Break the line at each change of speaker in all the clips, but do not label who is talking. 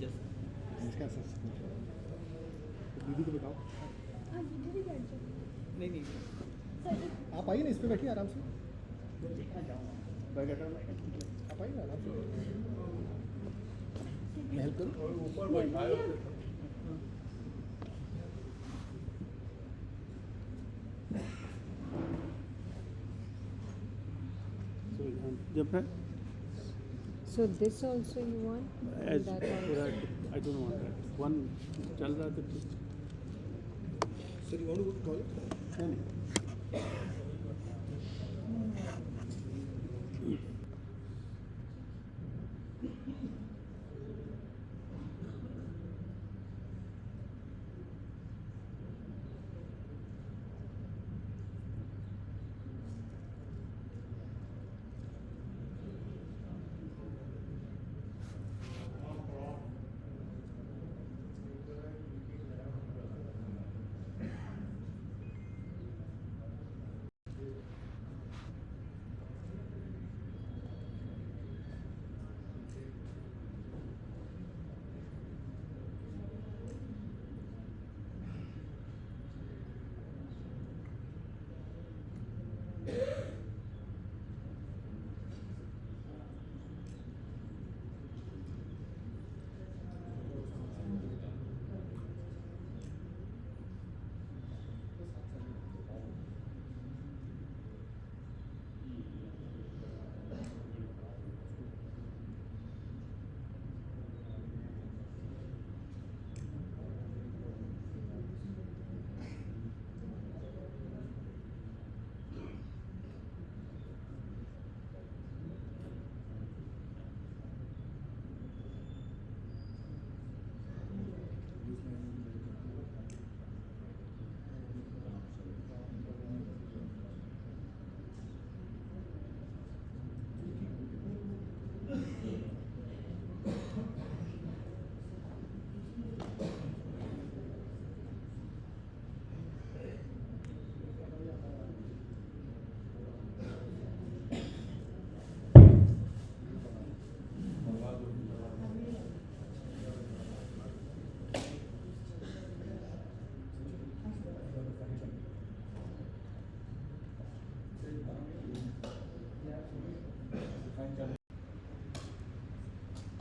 इसका सर दीदी को बताओ।
हाँ दीदी भी बैठ जाओ।
नहीं नहीं
सर
आप आइए ना, इस पे बैठिए आराम से। बैठकर आप आइए ना आराम से, मैं हेल्प करूँ।
ऊपर बैठाए
जब है
So this also you want?
as
That also.
I don't want that one चल रहा था। Sir you want to call नहीं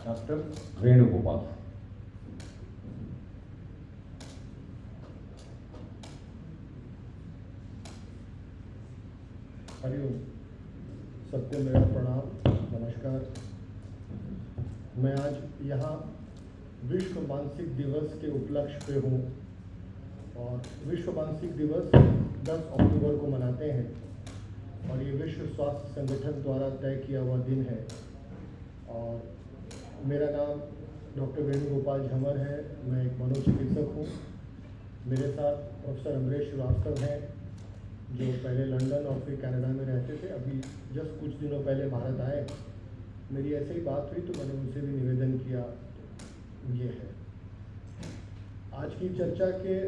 डॉक्टर वेणुगोपाल।
हरिओम, सबको मेरा प्रणाम, नमस्कार। मैं आज यहाँ विश्व मानसिक दिवस के उपलक्ष्य पे हूँ और विश्व मानसिक दिवस 10 अक्टूबर को मनाते हैं और ये विश्व स्वास्थ्य संगठन द्वारा तय किया हुआ दिन है। और मेरा नाम डॉक्टर वेणुगोपाल झमर है, मैं एक मनोचिकित्सक हूँ। मेरे साथ प्रोफेसर अमरेश श्रीवास्तव हैं जो पहले लंदन और फिर कनाडा में रहते थे, अभी जस्ट कुछ दिनों पहले भारत आए। मेरी ऐसे ही बात हुई तो मैंने उनसे भी निवेदन किया। ये है आज की चर्चा के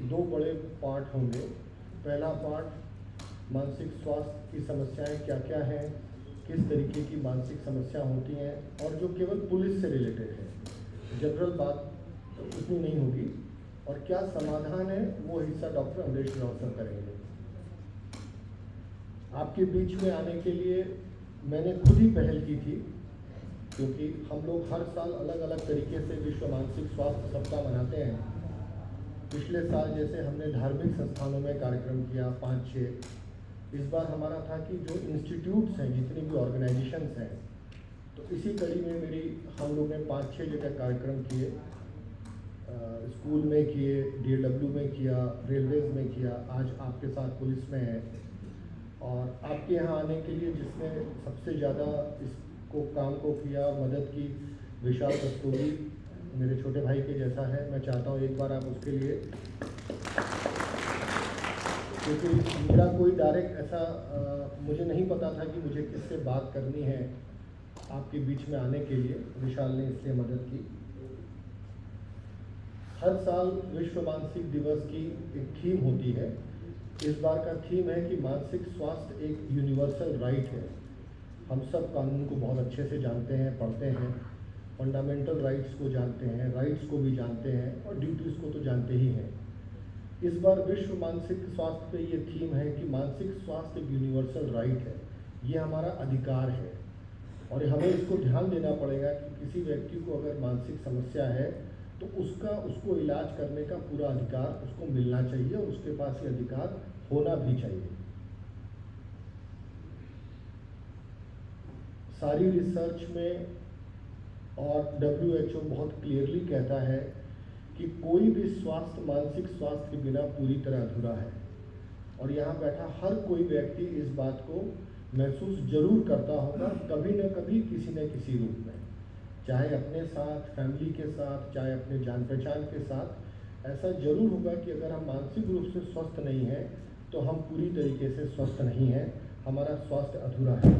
2 बड़े पार्ट होंगे। पहला पार्ट मानसिक स्वास्थ्य की समस्याएं क्या क्या हैं, किस तरीके की मानसिक समस्या होती हैं और जो केवल पुलिस से रिलेटेड है, जनरल बात उतनी नहीं होगी, और क्या समाधान है वो हिस्सा डॉक्टर अमरेश श्रीवास्तव करेंगे। आपके बीच में आने के लिए मैंने खुद ही पहल की थी, क्योंकि हम लोग हर साल अलग अलग तरीके से विश्व मानसिक स्वास्थ्य सप्ताह मनाते हैं। पिछले साल जैसे हमने धार्मिक संस्थानों में कार्यक्रम किया 5-6। इस बार हमारा था कि जो इंस्टीट्यूट्स हैं, जितनी भी ऑर्गेनाइजेशंस हैं, तो इसी कड़ी में हम लोग ने 5-6 जगह कार्यक्रम किए। स्कूल में किए, DLW में किया, रेलवेज में किया, आज आपके साथ पुलिस में है। और आपके यहाँ आने के लिए जिसने सबसे ज़्यादा इसको काम को किया, मदद की, विशाल रस्तोगी मेरे छोटे भाई के जैसा है। मैं चाहता हूँ एक बार आप उसके लिए, क्योंकि मेरा कोई डायरेक्ट ऐसा मुझे नहीं पता था कि मुझे किससे बात करनी है आपके बीच में आने के लिए। विशाल ने इसलिए मदद की। हर साल विश्व मानसिक दिवस की एक थीम होती है। इस बार का थीम है कि मानसिक स्वास्थ्य एक यूनिवर्सल राइट है। हम सब कानून को बहुत अच्छे से जानते हैं, पढ़ते हैं, फंडामेंटल राइट्स को जानते हैं, राइट्स को भी जानते हैं और ड्यूटीज़ को तो जानते ही हैं। इस बार विश्व मानसिक स्वास्थ्य पे ये थीम है कि मानसिक स्वास्थ्य एक यूनिवर्सल राइट है, ये हमारा अधिकार है और हमें इसको ध्यान देना पड़ेगा कि किसी व्यक्ति को अगर मानसिक समस्या है तो उसको इलाज करने का पूरा अधिकार उसको मिलना चाहिए और उसके पास ये अधिकार होना भी चाहिए। सारी रिसर्च में और WHO बहुत क्लियरली कहता है कि कोई भी स्वास्थ्य मानसिक स्वास्थ्य के बिना पूरी तरह अधूरा है और यहाँ बैठा हर कोई व्यक्ति इस बात को महसूस जरूर करता होगा कभी न कभी किसी न किसी रूप में, चाहे अपने साथ, फैमिली के साथ, चाहे अपने जान पहचान के साथ। ऐसा जरूर होगा कि अगर हम मानसिक रूप से स्वस्थ नहीं हैं तो हम पूरी तरीके से स्वस्थ नहीं हैं, हमारा स्वास्थ्य अधूरा है।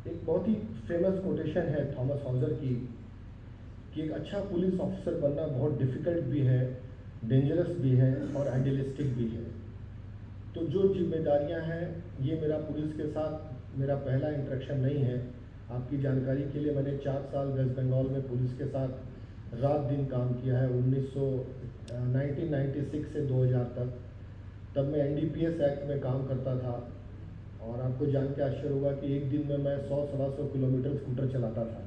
एक बहुत ही फेमस कोटेशन है थॉमस हाउजर की कि एक अच्छा पुलिस ऑफिसर बनना बहुत डिफ़िकल्ट भी है, डेंजरस भी है और आइडियलिस्टिक भी है। तो जो जिम्मेदारियां हैं, ये मेरा पुलिस के साथ मेरा पहला इंटरेक्शन नहीं है। आपकी जानकारी के लिए मैंने 4 साल वेस्ट बंगाल में पुलिस के साथ रात दिन काम किया है, 1996 से 2000 तक। तब मैं NDPS एक्ट में काम करता था और आपको जान के आश्चर्य होगा कि एक दिन में मैं 100-125 किलोमीटर स्कूटर चलाता था।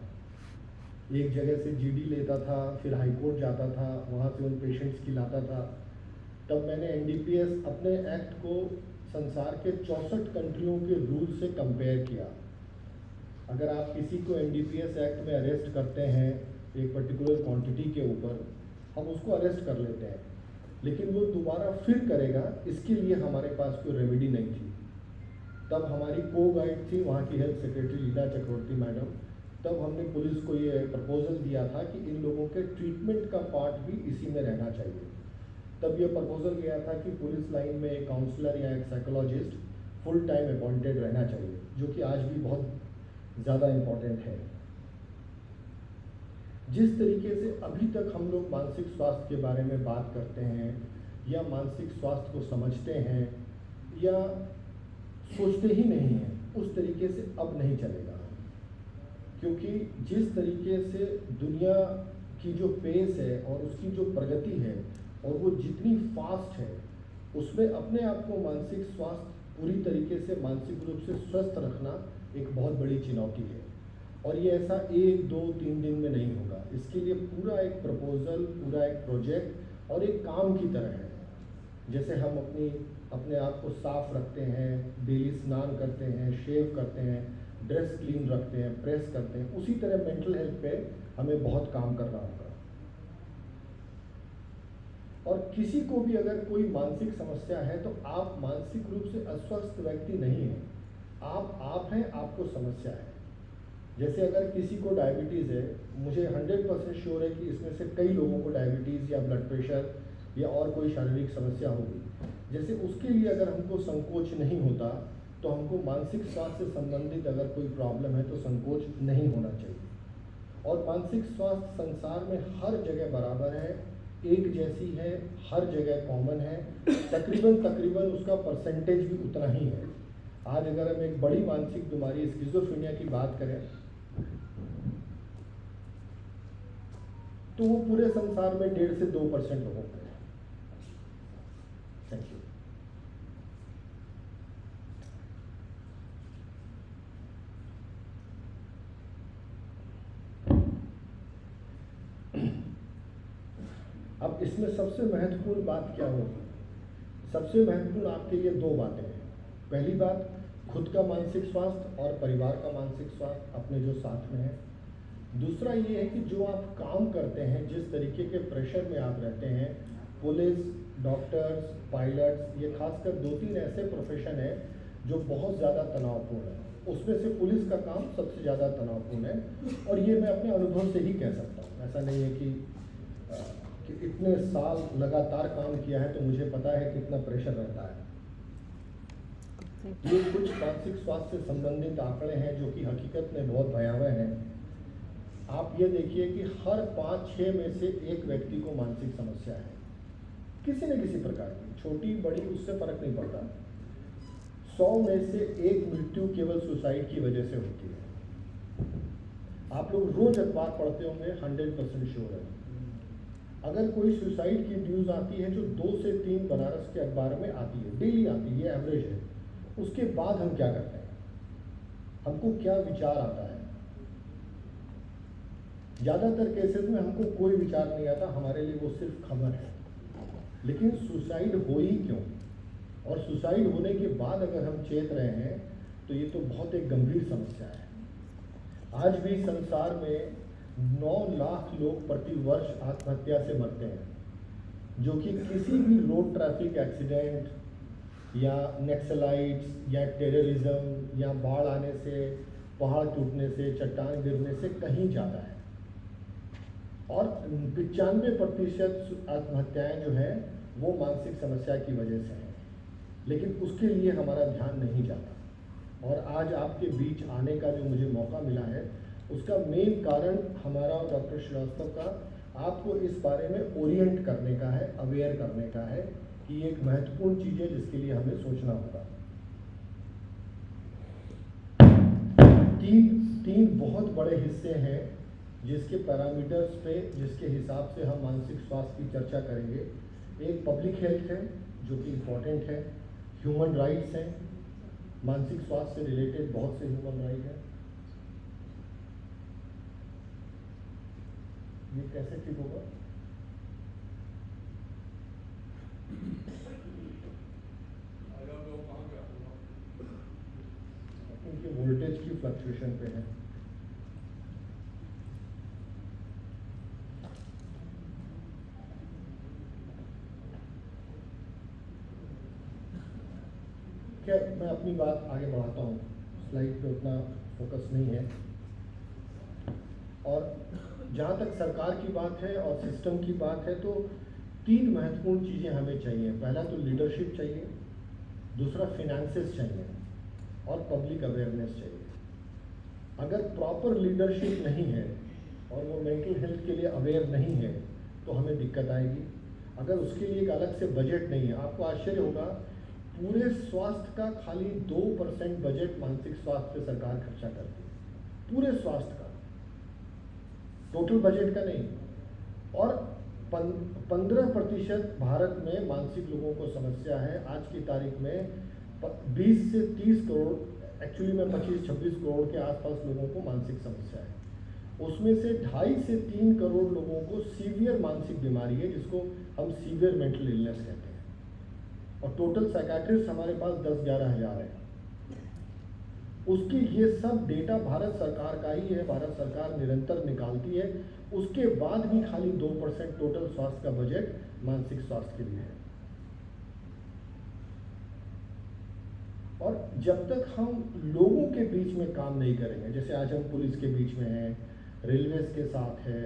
एक जगह से GD लेता था, फिर हाई कोर्ट जाता था, वहाँ से उन पेशेंट्स की लाता था। तब मैंने NDPS अपने एक्ट को संसार के 64 कंट्रियों के रूल से कंपेयर किया। अगर आप किसी को NDPS एक्ट में अरेस्ट करते हैं एक पर्टिकुलर क्वांटिटी के ऊपर, हम उसको अरेस्ट कर लेते हैं, लेकिन वो दोबारा फिर करेगा, इसके लिए हमारे पास कोई रेमेडी नहीं थी। तब हमारी को-गाइड थी वहाँ की हेल्थ सेक्रेटरी लीला चक्रवर्ती मैडम। तब हमने पुलिस को ये प्रपोजल दिया था कि इन लोगों के ट्रीटमेंट का पार्ट भी इसी में रहना चाहिए। तब ये प्रपोजल गया था कि पुलिस लाइन में एक काउंसलर या एक साइकोलॉजिस्ट फुल टाइम अपॉइंटेड रहना चाहिए, जो कि आज भी बहुत ज़्यादा इम्पॉर्टेंट है। जिस तरीके से अभी तक हम लोग मानसिक स्वास्थ्य के बारे में बात करते हैं या मानसिक स्वास्थ्य को समझते हैं या सोचते ही नहीं हैं, उस तरीके से अब नहीं चलेगा। क्योंकि जिस तरीके से दुनिया की जो पेस है और उसकी जो प्रगति है और वो जितनी फास्ट है, उसमें अपने आप को मानसिक स्वास्थ्य पूरी तरीके से मानसिक रूप से स्वस्थ रखना एक बहुत बड़ी चुनौती है। और ये ऐसा 1, 2, 3 दिन में नहीं होगा। इसके लिए पूरा एक प्रपोजल, पूरा एक प्रोजेक्ट और एक काम की तरह है। जैसे हम अपने आप को साफ रखते हैं, डेली स्नान करते हैं, शेव करते हैं, ड्रेस क्लीन रखते हैं, प्रेस करते हैं, उसी तरह मेंटल हेल्थ पे हमें बहुत काम करना होगा। और किसी को भी अगर कोई मानसिक समस्या है तो आप मानसिक रूप से अस्वस्थ व्यक्ति नहीं हैं, आप हैं, आपको समस्या है। जैसे अगर किसी को डायबिटीज़ है, मुझे 100% श्योर है कि इसमें से कई लोगों को डायबिटीज़ या ब्लड प्रेशर या और कोई शारीरिक समस्या होगी। जैसे उसके लिए अगर हमको संकोच नहीं होता तो हमको मानसिक स्वास्थ्य से संबंधित अगर कोई प्रॉब्लम है तो संकोच नहीं होना चाहिए। और मानसिक स्वास्थ्य संसार में हर जगह बराबर है, एक जैसी है, हर जगह कॉमन है, तकरीबन उसका परसेंटेज भी उतना ही है। आज अगर हम एक बड़ी मानसिक बीमारी स्किज़ोफ्रेनिया की बात करें तो वो पूरे संसार में 1.5 से 2% लोगों को है। Thank you. अब इसमें सबसे महत्वपूर्ण बात क्या होगी? सबसे महत्वपूर्ण आपके लिए 2 बातें हैं। पहली बात, खुद का मानसिक स्वास्थ्य और परिवार का मानसिक स्वास्थ्य अपने जो साथ में है। दूसरा ये है कि जो आप काम करते हैं, जिस तरीके के प्रेशर में आप रहते हैं, पुलिस, डॉक्टर्स, पायलट्स, ये खासकर 2-3 ऐसे प्रोफेशन है जो बहुत ज़्यादा तनावपूर्ण है। उसमें से पुलिस का काम सबसे ज़्यादा तनावपूर्ण है और ये मैं अपने अनुभव से ही कह सकता हूँ। ऐसा नहीं है कि इतने साल लगातार काम किया है तो मुझे पता है कितना प्रेशर रहता है। ये कुछ मानसिक स्वास्थ्य से संबंधित आंकड़े हैं जो कि हकीकत में बहुत भयावह हैं। आप ये देखिए कि हर 5-6 में से एक व्यक्ति को मानसिक समस्या है, किसी न किसी प्रकार की, छोटी बड़ी उससे फर्क नहीं पड़ता। 100 में से 1 मृत्यु केवल सुसाइड की वजह से होती है। आप लोग रोज अखबार पढ़ते होंगे, 100% श्योर है। अगर कोई सुसाइड की न्यूज़ आती है जो 2 से 3 बनारस के अखबार में आती है, डेली आती है, ये एवरेज है, उसके बाद हम क्या करते हैं? हमको क्या विचार आता है? ज़्यादातर केसेस में हमको कोई विचार नहीं आता, हमारे लिए वो सिर्फ खबर है। लेकिन सुसाइड हो ही क्यों? और सुसाइड होने के बाद अगर हम चेत रहे हैं तो ये तो बहुत एक गंभीर समस्या है। आज भी संसार में 9 लाख लोग प्रति वर्ष आत्महत्या से मरते हैं, जो कि किसी भी रोड ट्रैफिक एक्सीडेंट या नक्सलाइट्स या टेररिज्म या बाढ़ आने से, पहाड़ टूटने से, चट्टान गिरने से कहीं ज़्यादा है। और 95% आत्महत्याएं जो हैं वो मानसिक समस्या की वजह से हैं, लेकिन उसके लिए हमारा ध्यान नहीं जाता। और आज आपके बीच आने का जो मुझे मौका मिला है, उसका मेन कारण हमारा और डॉक्टर श्रीवास्तव का आपको इस बारे में ओरिएंट करने का है, अवेयर करने का है कि ये एक महत्वपूर्ण चीज़ है जिसके लिए हमें सोचना होगा। तीन बहुत बड़े हिस्से हैं जिसके पैरामीटर्स पे, जिसके हिसाब से हम मानसिक स्वास्थ्य की चर्चा करेंगे। एक पब्लिक हेल्थ है जो कि इम्पोर्टेंट है, ह्यूमन राइट्स हैं, मानसिक स्वास्थ्य से रिलेटेड बहुत से ह्यूमन राइट हैं। ये कैसे ठीक होगा? इनके वोल्टेज की फ्लक्चुएशन पे है। क्या मैं अपनी बात आगे बढ़ाता हूँ, स्लाइड पे उतना फोकस नहीं है। और जहाँ तक सरकार की बात है और सिस्टम की बात है, तो 3 महत्वपूर्ण चीज़ें हमें चाहिए। पहला तो लीडरशिप चाहिए, दूसरा फिनेंसेस चाहिए और पब्लिक अवेयरनेस चाहिए। अगर प्रॉपर लीडरशिप नहीं है और वो मेंटल हेल्थ के लिए अवेयर नहीं है तो हमें दिक्कत आएगी। अगर उसके लिए एक अलग से बजट नहीं है, आपको आश्चर्य होगा, पूरे स्वास्थ्य का खाली 2% बजट मानसिक स्वास्थ्य पे सरकार खर्चा करती है, पूरे स्वास्थ्य का, टोटल बजट का नहीं। और 15% भारत में मानसिक लोगों को समस्या है। आज की तारीख में 20 से 30 करोड़, एक्चुअली में 25-26 करोड़ के आसपास लोगों को मानसिक समस्या है। उसमें से 2.5 से 3 करोड़ लोगों को सीवियर मानसिक बीमारी है, जिसको हम सीवियर मेंटल इलनेस कहते हैं। और टोटल साइकाट्रिस्ट हमारे पास 10-11 हज़ार है। उसकी ये सब डेटा भारत सरकार का ही है, भारत सरकार निरंतर निकालती है। उसके बाद भी खाली 2% टोटल स्वास्थ्य का बजट मानसिक स्वास्थ्य के लिए है। और जब तक हम लोगों के बीच में काम नहीं करेंगे, जैसे आज हम पुलिस के बीच में हैं, रेलवेज के साथ है,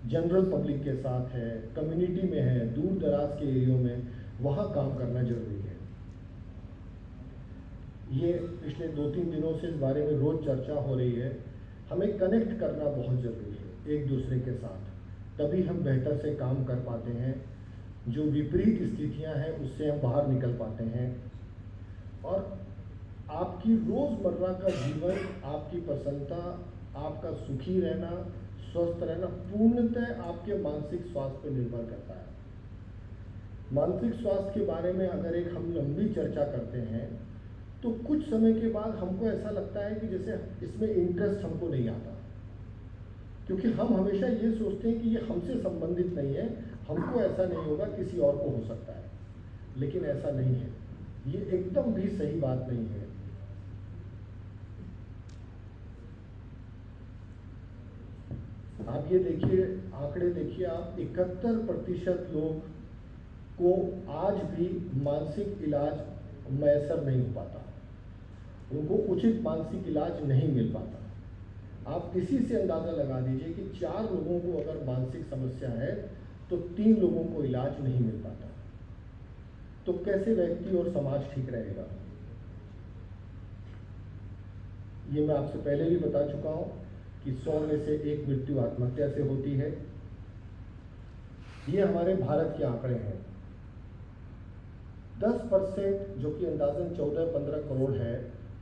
जनरल पब्लिक के साथ है, कम्युनिटी में है, दूर दराज के एरियो में, वहाँ काम करना जरूरी है। ये पिछले 2-3 दिनों से इस बारे में रोज चर्चा हो रही है। हमें कनेक्ट करना बहुत ज़रूरी है एक दूसरे के साथ, तभी हम बेहतर से काम कर पाते हैं। जो विपरीत स्थितियां हैं उससे हम बाहर निकल पाते हैं। और आपकी रोज़मर्रा का जीवन, आपकी प्रसन्नता, आपका सुखी रहना, स्वस्थ रहना पूर्णतः आपके मानसिक स्वास्थ्य पर निर्भर करता है। मानसिक स्वास्थ्य के बारे में अगर एक हम लंबी चर्चा करते हैं तो कुछ समय के बाद हमको ऐसा लगता है कि जैसे इसमें इंटरेस्ट हमको नहीं आता, क्योंकि हम हमेशा ये सोचते हैं कि ये हमसे संबंधित नहीं है, हमको ऐसा नहीं होगा, किसी और को हो सकता है। लेकिन ऐसा नहीं है, ये एकदम भी सही बात नहीं है। आप ये देखिए, आंकड़े देखिए आप, 71% लोग को आज भी मानसिक इलाज मैसर नहीं हो पाता, उनको उचित मानसिक इलाज नहीं मिल पाता। आप इसी से अंदाज़ा लगा दीजिए कि 4 लोगों को अगर मानसिक समस्या है तो 3 लोगों को इलाज नहीं मिल पाता। तो कैसे व्यक्ति और समाज ठीक रहेगा? ये मैं आपसे पहले भी बता चुका हूँ कि 100 में से 1 मृत्यु आत्महत्या से होती है। ये हमारे भारत के आंकड़े हैं। 10% जो कि अंदाजन 14-15 करोड़ है,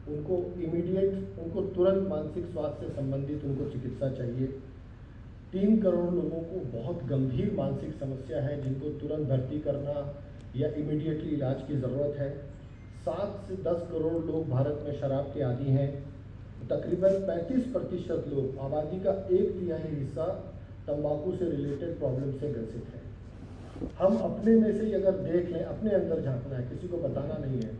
उनको इमीडिएट, उनको तुरंत मानसिक स्वास्थ्य से संबंधित उनको चिकित्सा चाहिए। 3 करोड़ लोगों को बहुत गंभीर मानसिक समस्या है जिनको तुरंत भर्ती करना या इमीडिएटली इलाज की ज़रूरत है। 7 से 10 करोड़ लोग भारत में शराब के आदी हैं। तकरीबन 35% लोग, आबादी का 1/3 हिस्सा तंबाकू से रिलेटेड प्रॉब्लम से ग्रसित है। हम अपने में से अगर देख लें, अपने अंदर झांकना है, किसी को बताना नहीं है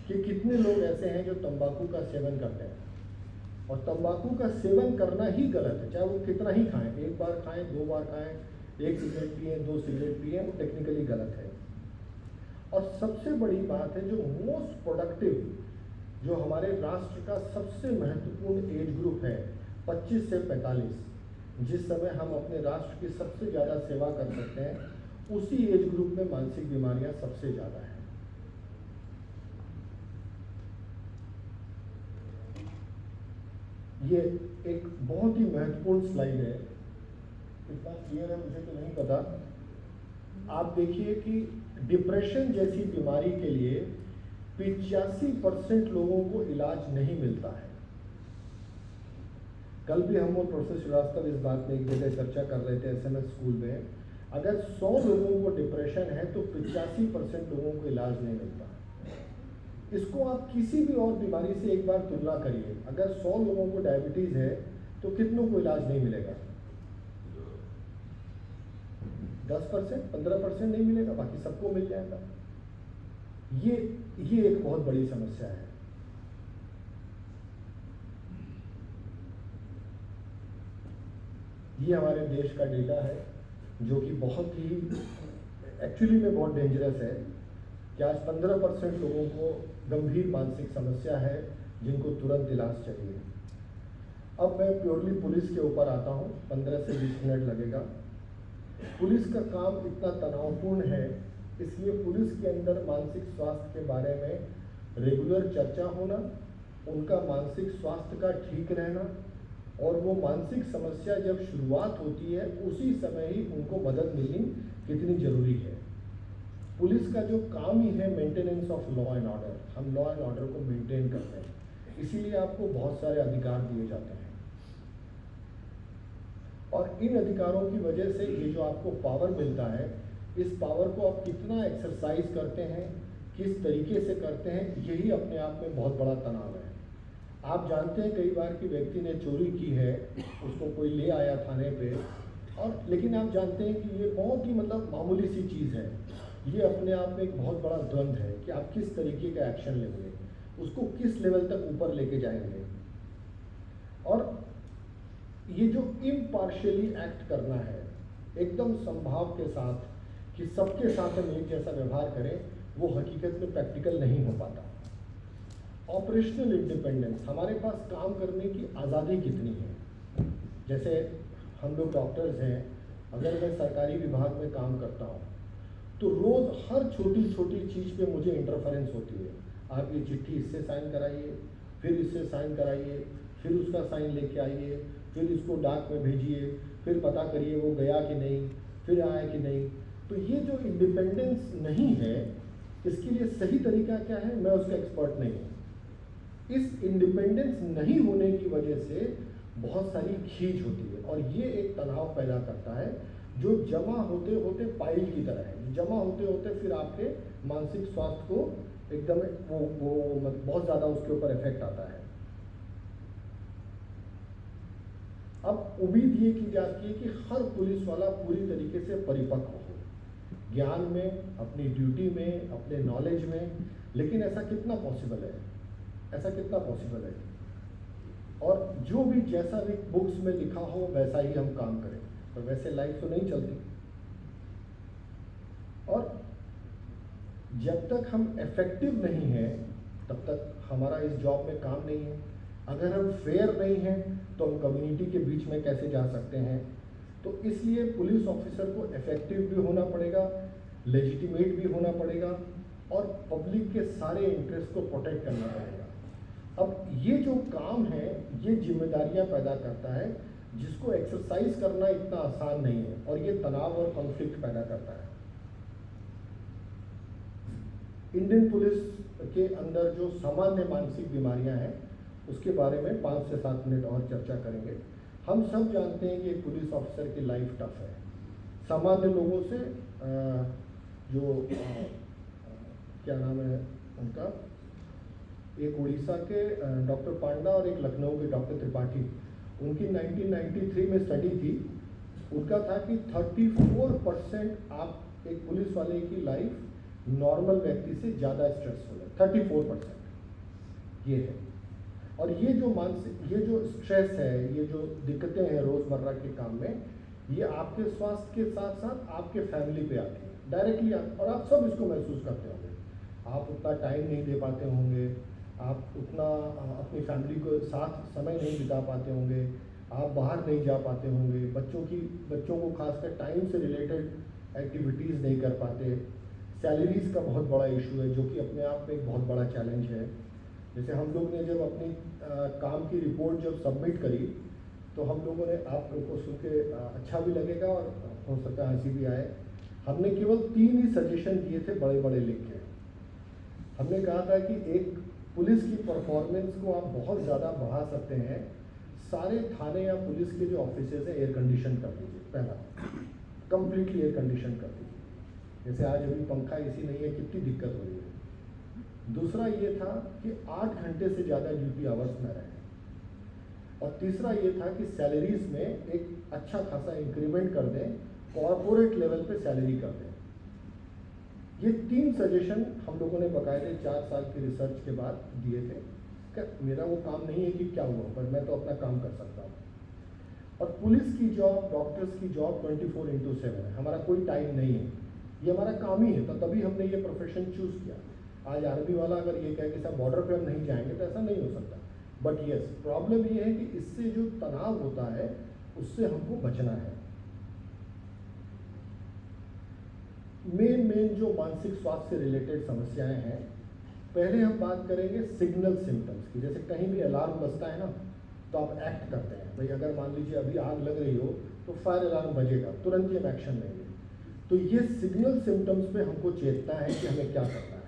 कि कितने लोग ऐसे हैं जो तंबाकू का सेवन करते हैं। और तंबाकू का सेवन करना ही गलत है, चाहे वो कितना ही खाएं, 1 बार खाएं, 2 बार खाएं, 1 सिगरेट पिए, 2 सिगरेट पिए, वो टेक्निकली गलत है। और सबसे बड़ी बात है, जो मोस्ट प्रोडक्टिव, जो हमारे राष्ट्र का सबसे महत्वपूर्ण एज ग्रुप है 25 से 45, जिस समय हम अपने राष्ट्र की सबसे ज़्यादा सेवा कर सकते हैं, उसी एज ग्रुप में मानसिक बीमारियां सबसे ज़्यादा हैं। ये एक बहुत ही महत्वपूर्ण स्लाइड है, कितना क्लियर है मुझे तो नहीं पता। आप देखिए कि डिप्रेशन जैसी बीमारी के लिए 85% लोगों को इलाज नहीं मिलता है। कल भी हम और प्रोफेसर श्रीवास्तव इस बात में एक जगह चर्चा कर रहे थे SMS स्कूल में, अगर 100 लोगों को डिप्रेशन है तो 85% लोगों को इलाज नहीं मिलता। इसको आप किसी भी और बीमारी से एक बार तुलना करिए, अगर 100 लोगों को डायबिटीज है तो कितनों को इलाज नहीं मिलेगा? 10%, 15% नहीं मिलेगा, बाकी सबको मिल जाएगा। ये एक बहुत बड़ी समस्या है। ये हमारे देश का डेटा है जो कि बहुत ही एक्चुअली में बहुत डेंजरस है कि आज 15% लोगों को गंभीर मानसिक समस्या है जिनको तुरंत इलाज चाहिए। अब मैं प्योरली पुलिस के ऊपर आता हूँ, 15 से 20 मिनट लगेगा। पुलिस का काम इतना तनावपूर्ण है, इसलिए पुलिस के अंदर मानसिक स्वास्थ्य के बारे में रेगुलर चर्चा होना, उनका मानसिक स्वास्थ्य का ठीक रहना, और वो मानसिक समस्या जब शुरुआत होती है उसी समय ही उनको मदद मिलनी कितनी जरूरी है। पुलिस का जो काम ही है maintenance of law and order, हम लॉ एंड ऑर्डर को मेंटेन करते हैं, इसीलिए आपको बहुत सारे अधिकार दिए जाते हैं। और इन अधिकारों की वजह से ये जो आपको पावर मिलता है, इस पावर को आप कितना एक्सरसाइज करते हैं, किस तरीके से करते हैं, यही अपने आप में बहुत बड़ा तनाव है। आप जानते हैं कई बार कि व्यक्ति ने चोरी की है, उसको कोई ले आया थाने पे, और लेकिन आप जानते हैं कि ये बहुत ही मामूली सी चीज़ है। ये अपने आप में एक बहुत बड़ा द्वंद्व है कि आप किस तरीके का एक्शन लेंगे, उसको किस लेवल तक ऊपर लेके जाएंगे। और ये जो इम्पार्शियली एक्ट करना है, एकदम संभाव के साथ कि सबके साथ हम एक जैसा व्यवहार करें, वो हकीकत में प्रैक्टिकल नहीं हो पाता। ऑपरेशनल इंडिपेंडेंस, हमारे पास काम करने की आज़ादी कितनी है। जैसे हम लोग डॉक्टर्स हैं, अगर मैं सरकारी विभाग में काम करता हूँ तो रोज़ हर छोटी छोटी चीज़ पे मुझे इंटरफेरेंस होती है। आप ये चिट्ठी इससे साइन कराइए, फिर इससे साइन कराइए, फिर उसका साइन लेके आइए, फिर इसको डाक में भेजिए, फिर पता करिए वो गया कि नहीं, फिर आया कि नहीं। तो ये जो इंडिपेंडेंस नहीं है, इसके लिए सही तरीका क्या है, मैं उसका एक्सपर्ट नहीं हूँ। इस इंडिपेंडेंस नहीं होने की वजह से बहुत सारी खींच होती है, और ये एक तनाव पैदा करता है जो जमा होते होते पाइल की तरह है। जमा होते होते फिर आपके मानसिक स्वास्थ्य को एकदम वो बहुत ज़्यादा उसके ऊपर इफेक्ट आता है। अब उम्मीद ये की जाती है कि हर पुलिस वाला पूरी तरीके से परिपक्व हो, ज्ञान में, अपनी ड्यूटी में, अपने नॉलेज में, लेकिन ऐसा कितना पॉसिबल है? ऐसा कितना पॉसिबल है? और जो भी जैसा भी बुक्स में लिखा हो वैसा ही हम काम करें, पर वैसे लाइफ तो नहीं चलती। और जब तक हम इफेक्टिव नहीं हैं तब तक हमारा इस जॉब में काम नहीं है। अगर हम फेयर नहीं हैं तो हम कम्युनिटी के बीच में कैसे जा सकते हैं? तो इसलिए पुलिस ऑफिसर को इफेक्टिव भी होना पड़ेगा, लेजिटिमेट भी होना पड़ेगा, और पब्लिक के सारे इंटरेस्ट को प्रोटेक्ट करना पड़ेगा। अब ये जो काम है, ये जिम्मेदारियां पैदा करता है जिसको एक्सरसाइज करना इतना आसान नहीं है, और ये तनाव और कॉन्फ्लिक्ट पैदा करता है। इंडियन पुलिस के अंदर जो सामान्य मानसिक बीमारियां हैं उसके बारे में 5 से 7 मिनट और चर्चा करेंगे। हम सब जानते हैं कि एक पुलिस ऑफिसर की लाइफ टफ है। सामान्य लोगों से क्या नाम है उनका, एक उड़ीसा के डॉक्टर पांडा और एक लखनऊ के डॉक्टर त्रिपाठी, उनकी 1993 में स्टडी थी। उनका था कि 34% आप एक पुलिस वाले की लाइफ नॉर्मल व्यक्ति से ज़्यादा स्ट्रेसफुल है। 34% ये है। और ये जो स्ट्रेस है, ये जो दिक्कतें हैं रोज़मर्रा के काम में, ये आपके स्वास्थ्य के साथ साथ आपके फैमिली पे आती है डायरेक्टली। और आप सब इसको महसूस करते होंगे। आप उतना टाइम नहीं दे पाते होंगे, आप उतना अपनी फैमिली को साथ समय नहीं बिता पाते होंगे, आप बाहर नहीं जा पाते होंगे, बच्चों को खासकर टाइम से रिलेटेड एक्टिविटीज़ नहीं कर पाते। सैलरीज़ का बहुत बड़ा इशू है जो कि अपने आप में एक बहुत बड़ा चैलेंज है। जैसे हम लोग ने जब अपनी काम की रिपोर्ट जब सबमिट करी तो हम लोगों ने, आप लोगों को सुन के अच्छा भी लगेगा और हो सकता है हंसी भी आए, हमने केवल 3 ही सजेशन दिए थे बड़े बड़े लिख के। हमने कहा था कि एक पुलिस की परफॉर्मेंस को आप बहुत ज़्यादा बढ़ा सकते हैं, सारे थाने या पुलिस के जो ऑफिसेज हैं एयर कंडीशन कर दीजिए। पहला, कंप्लीटली एयर कंडीशन कर दीजिए। जैसे आज अभी पंखा एसी नहीं है, कितनी दिक्कत हो रही है। दूसरा ये था कि 8 घंटे से ज़्यादा ड्यूटी आवर्स में रहे। और तीसरा ये था कि सैलरीज में एक अच्छा खासा इंक्रीमेंट कर दें, कॉरपोरेट लेवल पे सैलरी कर दें। ये 3 सजेशन हम लोगों ने बकायदे 4 साल की रिसर्च के बाद दिए थे। मेरा वो काम नहीं है कि क्या हुआ, पर मैं तो अपना काम कर सकता हूँ। और पुलिस की जॉब, डॉक्टर्स की जॉब 24/7 है। हमारा कोई टाइम नहीं है, ये हमारा काम ही है। तो तभी हमने ये प्रोफेशन चूज़ किया। आज आर्मी वाला अगर ये कहे कि साहब बॉर्डर पे हम नहीं जाएंगे, तो ऐसा नहीं हो सकता। बट यस, प्रॉब्लम ये है कि इससे जो तनाव होता है उससे हमको बचना है। मेन जो मानसिक स्वास्थ्य से रिलेटेड समस्याएं हैं, पहले हम बात करेंगे सिग्नल सिम्टम्स की। जैसे कहीं भी अलार्म बजता है ना, तो आप एक्ट करते हैं। भाई अगर मान लीजिए अभी आग लग रही हो तो फायर अलार्म बजेगा, तुरंत ही हम एक्शन लेंगे। तो ये सिग्नल सिम्टम्स पे हमको चेतना है कि हमें क्या करना है।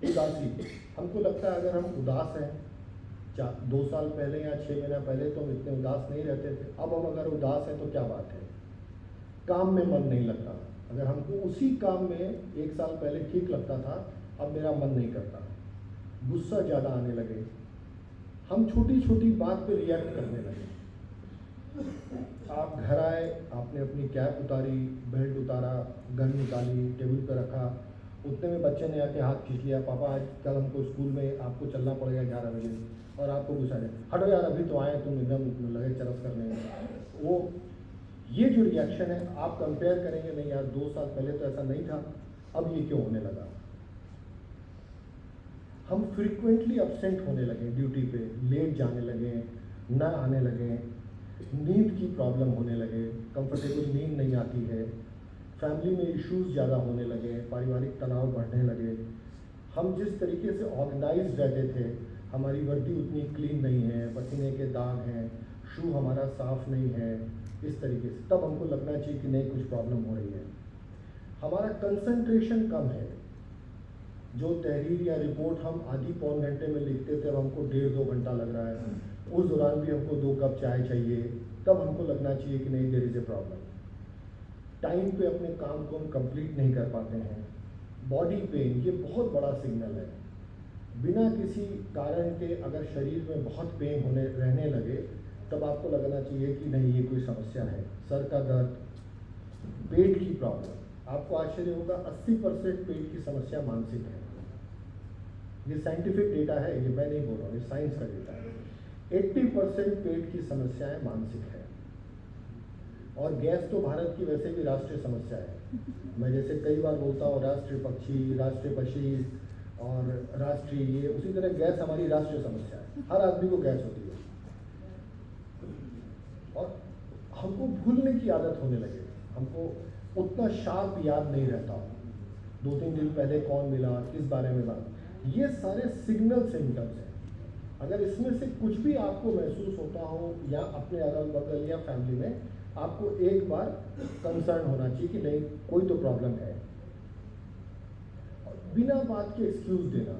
उदासी, हमको लगता है अगर हम उदास हैं, 2 साल पहले या 6 महीना पहले तो हम इतने उदास नहीं रहते थे, अब हम अगर उदास हैं तो क्या बात है। काम में मन नहीं लगता। अगर हमको उसी काम में 1 साल पहले ठीक लगता था, अब मेरा मन नहीं करता। गुस्सा ज़्यादा आने लगे, हम छोटी छोटी बात पे रिएक्ट करने लगे। आप घर आए, आपने अपनी कैप उतारी, बेल्ट उतारा, गन निकाली, टेबल पे रखा, उतने में बच्चे ने आके हाथ खींच लिया, पापा आज कल हमको स्कूल में आपको चलना पड़ेगा 11 बजे। और आपको गुस्सा है, हटो यार अभी तो आए, तुम एकदम लगे चरस करने। वो ये जो रिएक्शन है, आप कंपेयर करेंगे, नहीं यार 2 साल पहले तो ऐसा नहीं था, अब ये क्यों होने लगा। हम फ्रीक्वेंटली एब्सेंट होने लगे ड्यूटी पे, लेट जाने लगे, न आने लगे, नींद की प्रॉब्लम होने लगे, कंफर्टेबल नींद नहीं आती है, फैमिली में इश्यूज ज़्यादा होने लगे, पारिवारिक तनाव बढ़ने लगे। हम जिस तरीके से ऑर्गेनाइज रहते थे, हमारी वर्दी उतनी क्लीन नहीं है, पसीने के दाग हैं, शू हमारा साफ नहीं है, इस तरीके से, तब हमको लगना चाहिए कि नहीं कुछ प्रॉब्लम हो रही है। हमारा कंसंट्रेशन कम है। जो तहरीर या रिपोर्ट हम आधी पौन घंटे में लिखते थे, अब हमको 1.5-2 घंटा लग रहा है। उस दौरान भी हमको 2 कप चाय चाहिए, तब हमको लगना चाहिए कि नहीं there is a problem. Time पे अपने काम को हम कंप्लीट नहीं कर पाते हैं। बॉडी पेन, ये बहुत बड़ा सिग्नल है। बिना किसी कारण के अगर शरीर में बहुत पेन रहने लगे, तब आपको लगना चाहिए कि नहीं ये कोई समस्या है। सर का दर्द, पेट की प्रॉब्लम, आपको आश्चर्य होगा 80% पेट की समस्या मानसिक है। ये साइंटिफिक डेटा है, ये मैं नहीं बोल रहा हूँ, ये साइंस का डेटा है। 80% पेट की समस्याएं मानसिक है। और गैस तो भारत की वैसे भी राष्ट्रीय समस्या है। मैं जैसे कई बार बोलता हूँ राष्ट्रीय पक्षी, राष्ट्रीय पक्षी और राष्ट्रीय ये, उसी तरह गैस हमारी राष्ट्रीय समस्या है। हर आदमी को गैस होती है। और हमको भूलने की आदत होने लगे, हमको उतना शार्प याद नहीं रहता। 2-3 दिन पहले कौन मिला, किस बारे में बात, ये सारे सिग्नल सिम्टम्स हैं। अगर इसमें से कुछ भी आपको महसूस होता हो या अपने अगल बगल या फैमिली में, आपको एक बार कंसर्न होना चाहिए कि नहीं कोई तो प्रॉब्लम है। बिना बात के एक्सक्यूज़ देना।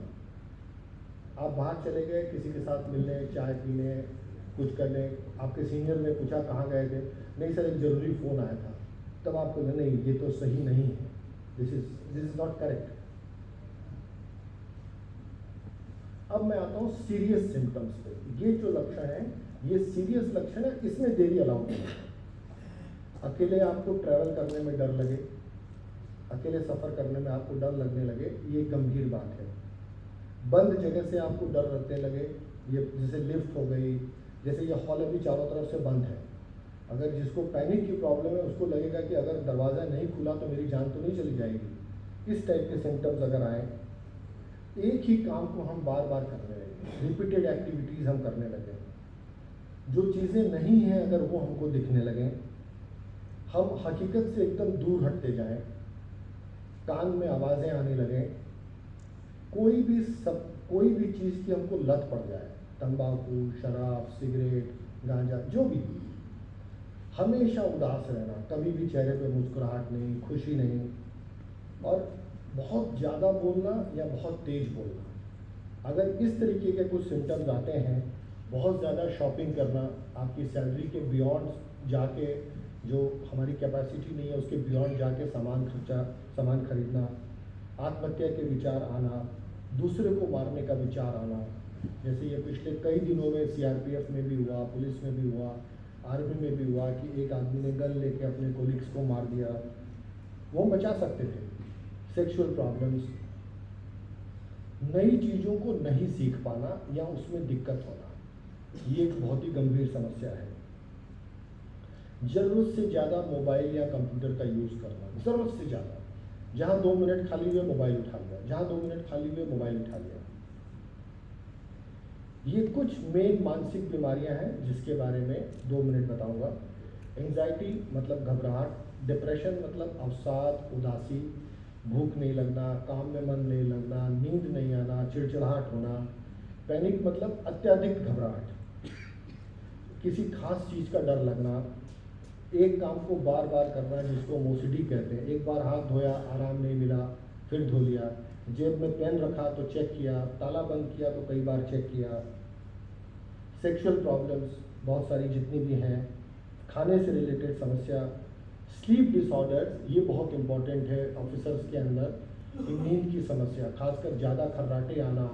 आप बाहर चले गए किसी के साथ मिलने, चाय पीने, कुछ करने, आपके सीनियर ने पूछा कहाँ गए थे, नहीं सर एक ज़रूरी फ़ोन आया था, तब आपको नहीं ये तो सही नहीं है, दिस इज़ नॉट करेक्ट। अब मैं आता हूँ सीरियस सिम्टम्स पे। ये जो लक्षण है ये सीरियस लक्षण है, इसमें देरी अलाउ नहीं है। अकेले आपको ट्रैवल करने में डर लगे, अकेले सफ़र करने में आपको डर लगने लगे, ये गंभीर बात है। बंद जगह से आपको डर लगने लगे, ये जैसे लिफ्ट हो गई, जैसे ये हॉल अभी चारों तरफ से बंद है, अगर जिसको पैनिक की प्रॉब्लम है उसको लगेगा कि अगर दरवाज़ा नहीं खुला तो मेरी जान तो नहीं चली जाएगी। इस टाइप के सिम्टम्स अगर आए, एक ही काम को हम बार बार करने लगे, रिपीटेड एक्टिविटीज़ हम करने लगे, जो चीज़ें नहीं हैं अगर वो हमको दिखने लगें, हम हकीकत से एकदम दूर हटते जाएं, कान में आवाज़ें आने लगें, कोई भी चीज़ की हमको लत पड़ जाए, तंबाकू, शराब, सिगरेट, गांजा, जो भी, हमेशा उदास रहना, कभी भी चेहरे पे मुस्कुराहट नहीं, खुशी नहीं, और बहुत ज़्यादा बोलना या बहुत तेज़ बोलना। अगर इस तरीके के कुछ सिम्टम्स आते हैं, बहुत ज़्यादा शॉपिंग करना, आपकी सैलरी के बियॉन्ड जाके, जो हमारी कैपेसिटी नहीं है उसके बियॉन्ड जाके सामान खरीदना, आत्महत्या के विचार आना, दूसरे को मारने का विचार आना, जैसे ये पिछले कई दिनों में CRPF में भी हुआ, पुलिस में भी हुआ, आर्मी में भी हुआ कि एक आदमी ने गन लेके अपने कोलिग्स को मार दिया, वो बचा सकते थे। सेक्सुअल प्रॉब्लम्स, नई चीज़ों को नहीं सीख पाना या उसमें दिक्कत होना, ये एक बहुत ही गंभीर समस्या है। ज़रूरत से ज़्यादा मोबाइल या कंप्यूटर का यूज़ करना, ज़रूरत से ज़्यादा, जहाँ 2 मिनट खाली हुए मोबाइल उठा लिया, जहाँ 2 मिनट खाली हुए मोबाइल उठा लिया। ये कुछ मेन मानसिक बीमारियां हैं जिसके बारे में 2 मिनट बताऊंगा। एंजाइटी मतलब घबराहट, डिप्रेशन मतलब अवसाद, उदासी, भूख नहीं लगना, काम में मन नहीं लगना, नींद नहीं आना, चिड़चिड़ाहट होना। पैनिक मतलब अत्यधिक घबराहट, किसी खास चीज़ का डर लगना, एक काम को बार बार करना जिसको OCD कहते हैं, एक बार हाथ धोया आराम नहीं मिला फिर धो लिया, जेब में पेन रखा तो चेक किया, ताला बंद किया तो कई बार चेक किया। सेक्सुअल प्रॉब्लम्स बहुत सारी जितनी भी हैं, खाने से रिलेटेड समस्या, स्लीप डिसऑर्डर्स, ये बहुत इम्पॉर्टेंट है ऑफिसर्स के अंदर, नींद की समस्या, खासकर ज़्यादा खर्राटे आना,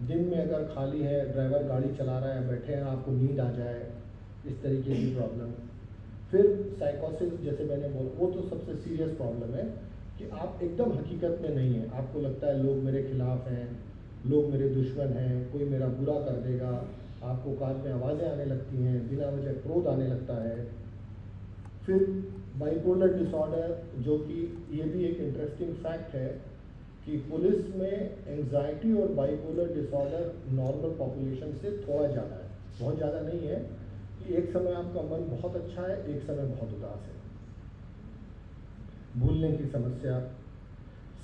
दिन में अगर खाली है, ड्राइवर गाड़ी चला रहा है, बैठे हैं, आपको नींद आ जाए, इस तरीके की प्रॉब्लम। फिर साइकोसिस, जैसे मैंने बोला, वो तो सबसे सीरियस प्रॉब्लम है कि आप एकदम हकीकत में नहीं हैं, आपको लगता है लोग मेरे खिलाफ हैं, लोग मेरे दुश्मन हैं, कोई मेरा बुरा कर देगा, आपको कान में आवाज़ें आने लगती हैं, बिना वजह क्रोध आने लगता है। फिर बाइपोलर डिसऑर्डर, जो कि ये भी एक इंटरेस्टिंग फैक्ट है कि पुलिस में एंजाइटी और बाइपोलर डिसऑर्डर नॉर्मल पॉपुलेशन से थोड़ा ज़्यादा है, बहुत ज़्यादा नहीं है, कि एक समय आपका मन बहुत अच्छा है, एक समय बहुत उदास है। भूलने की समस्या,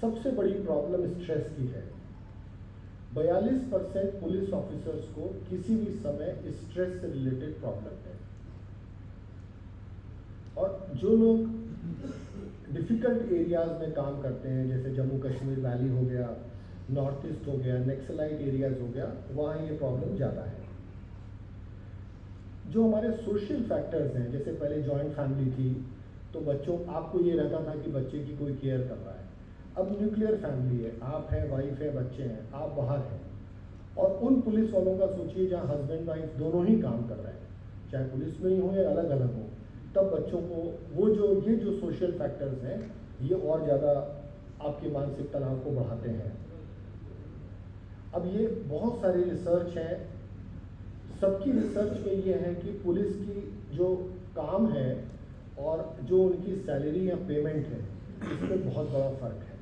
सबसे बड़ी प्रॉब्लम स्ट्रेस की है। 42% पुलिस ऑफिसर्स को किसी भी समय स्ट्रेस से रिलेटेड प्रॉब्लम है। और जो लोग डिफ़िकल्ट एरियाज़ में काम करते हैं, जैसे जम्मू कश्मीर वैली हो गया, नॉर्थ ईस्ट हो गया, नक्सलाइट एरियाज़ हो गया, वहाँ ये प्रॉब्लम ज़्यादा है। जो हमारे सोशल फैक्टर्स हैं, जैसे पहले जॉइंट फैमिली थी तो बच्चों, आपको ये रहता था कि बच्चे की कोई केयर कर रहा है। अब न्यूक्लियर फैमिली है, आप हैं, वाइफ है, बच्चे हैं, आप बाहर हैं। और उन पुलिस वालों का सोचिए जहाँ हस्बैंड वाइफ दोनों ही काम कर रहे हैं, चाहे पुलिस में ही हो या अलग अलग हो, तब बच्चों को ये जो सोशल फैक्टर्स हैं, ये और ज़्यादा आपके मानसिक तनाव को बढ़ाते हैं। अब ये बहुत सारी रिसर्च है, सबकी रिसर्च में ये है कि पुलिस की जो काम है और जो उनकी सैलरी या पेमेंट है, इसमें बहुत बड़ा फ़र्क है।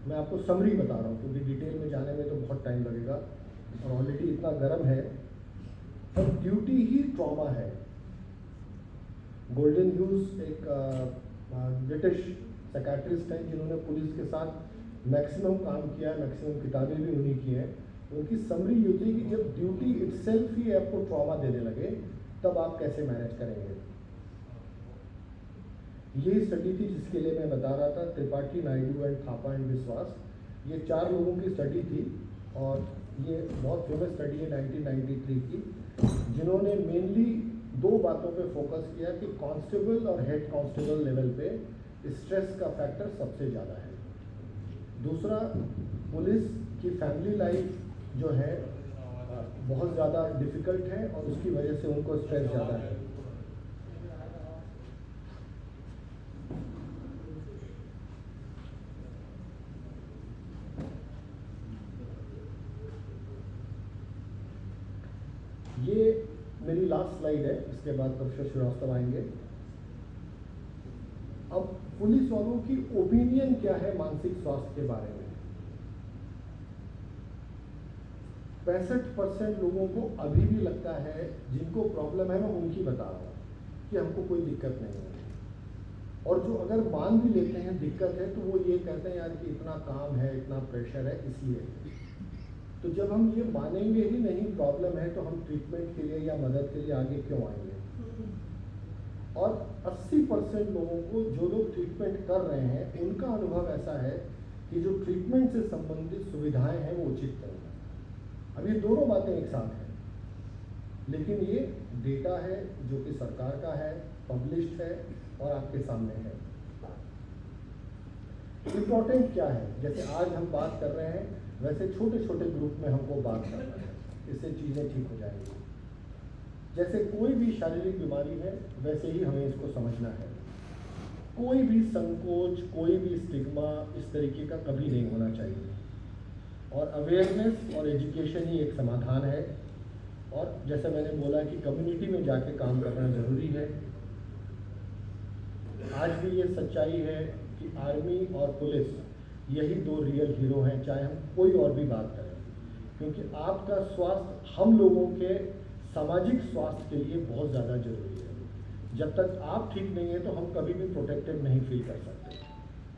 मैं आपको समरी बता रहा हूँ क्योंकि डिटेल में जाने में तो बहुत टाइम लगेगा और ऑलरेडी इतना गर्म है। और ड्यूटी ही ट्रॉमा है। गोल्डन ह्यूज एक ब्रिटिश साइकियाट्रिस्ट हैं जिन्होंने पुलिस के साथ मैक्सिमम काम किया है, मैक्सिमम किताबें भी उन्हीं की हैं। उनकी समरी ये थी कि जब ड्यूटी इटसेल्फ ही आपको ट्रॉमा देने लगे, तब आप कैसे मैनेज करेंगे। यही स्टडी थी जिसके लिए मैं बता रहा था, त्रिपाठी, नायडू एंड थापा एंड विश्वास। ये 4 लोगों की स्टडी थी और ये बहुत फेमस स्टडी है 1993 की, जिन्होंने मेनली 2 बातों पे फोकस किया कि कांस्टेबल और हेड कांस्टेबल लेवल पे स्ट्रेस का फैक्टर सबसे ज़्यादा है। दूसरा, पुलिस की फैमिली लाइफ जो है बहुत ज़्यादा डिफ़िकल्ट है और उसकी वजह से उनको स्ट्रेस ज़्यादा है। ये मेरी लास्ट स्लाइड है, इसके बाद प्रोफेसर श्रीवास्तव आएंगे। अब पुलिस वालों की ओपिनियन क्या है मानसिक स्वास्थ्य के बारे में। 65% लोगों को अभी भी लगता है, जिनको प्रॉब्लम है मैं उनकी बता रहा हूँ, कि हमको कोई दिक्कत नहीं है। और जो अगर मान भी लेते हैं दिक्कत है, तो वो ये कहते हैं यार कि इतना काम है, इतना प्रेशर है, इसलिए। तो जब हम ये मानेंगे ही नहीं प्रॉब्लम है, तो हम ट्रीटमेंट के लिए या मदद के लिए आगे क्यों आएंगे। और 80% लोगों को, जो लोग ट्रीटमेंट कर रहे हैं, उनका अनुभव ऐसा है कि जो ट्रीटमेंट से संबंधित सुविधाएं हैं वो उचित नहीं है। अब ये दोनों बातें एक साथ हैं, लेकिन ये डेटा है जो कि सरकार का है, पब्लिश्ड है और आपके सामने है। इम्पोर्टेंट क्या है, जैसे आज हम बात कर रहे हैं, वैसे छोटे छोटे ग्रुप में हमको बात करना है, इससे चीज़ें ठीक हो जाएंगी। जैसे कोई भी शारीरिक बीमारी है, वैसे ही हमें इसको समझना है। कोई भी संकोच, कोई भी स्टिग्मा इस तरीके का कभी नहीं होना चाहिए। और अवेयरनेस और एजुकेशन ही एक समाधान है। और जैसे मैंने बोला कि कम्युनिटी में जाके काम करना ज़रूरी है। आज भी ये सच्चाई है कि आर्मी और पुलिस यही 2 रियल हीरो हैं, चाहे हम कोई और भी बात करें, क्योंकि आपका स्वास्थ्य हम लोगों के सामाजिक स्वास्थ्य के लिए बहुत ज़्यादा जरूरी है। जब तक आप ठीक नहीं हैं, तो हम कभी भी प्रोटेक्टेड नहीं फील कर सकते।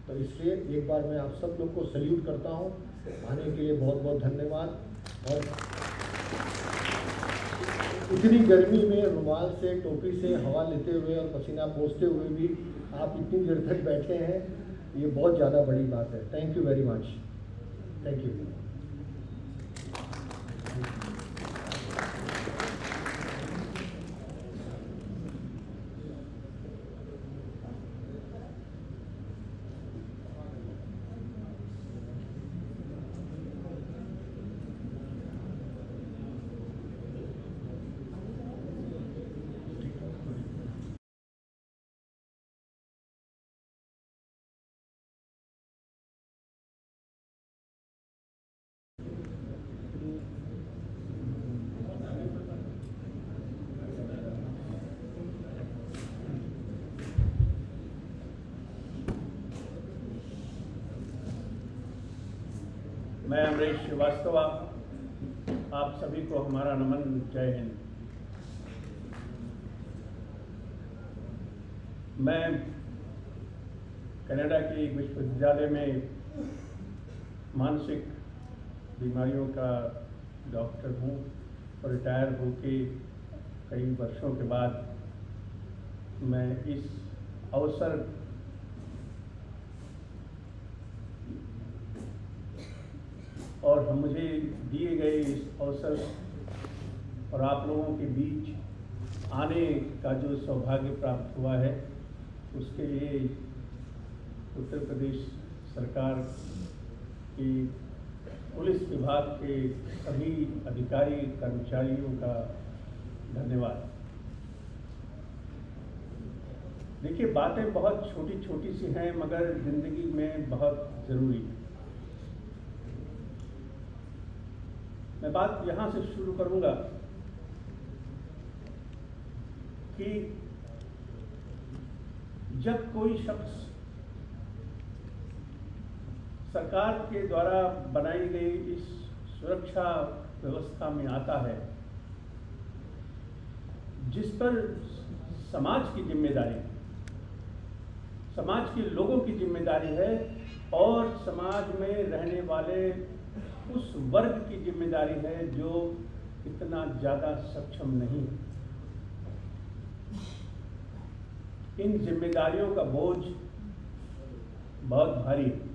तो इसलिए एक बार मैं आप सब लोग को सल्यूट करता हूँ। आने के लिए बहुत बहुत धन्यवाद। और इतनी गर्मी में रुमाल से, टोपी से हवा लेते हुए और पसीना पोंछते हुए भी आप इतनी देर तक बैठे हैं, ये बहुत ज़्यादा बड़ी बात है। Thank you very much. Thank you.
मैं अमरीश श्रीवास्तव, आप सभी को हमारा नमन। जय हिंद। मैं कनाडा के एक विश्वविद्यालय में मानसिक बीमारियों का डॉक्टर हूँ और रिटायर होके कई वर्षों के बाद मैं इस अवसर और मुझे दिए गए इस अवसर और आप लोगों के बीच आने का जो सौभाग्य प्राप्त हुआ है, उसके लिए उत्तर प्रदेश सरकार की पुलिस विभाग के सभी अधिकारी कर्मचारियों का धन्यवाद। देखिए, बातें बहुत छोटी छोटी सी हैं, मगर ज़िंदगी में बहुत ज़रूरी है। मैं बात यहाँ से शुरू करूँगा कि जब कोई शख्स सरकार के द्वारा बनाई गई इस सुरक्षा व्यवस्था में आता है, जिस पर समाज की जिम्मेदारी, समाज के लोगों की जिम्मेदारी है और समाज में रहने वाले उस वर्ग की जिम्मेदारी है जो इतना ज़्यादा सक्षम नहीं है। इन जिम्मेदारियों का बोझ बहुत भारी है।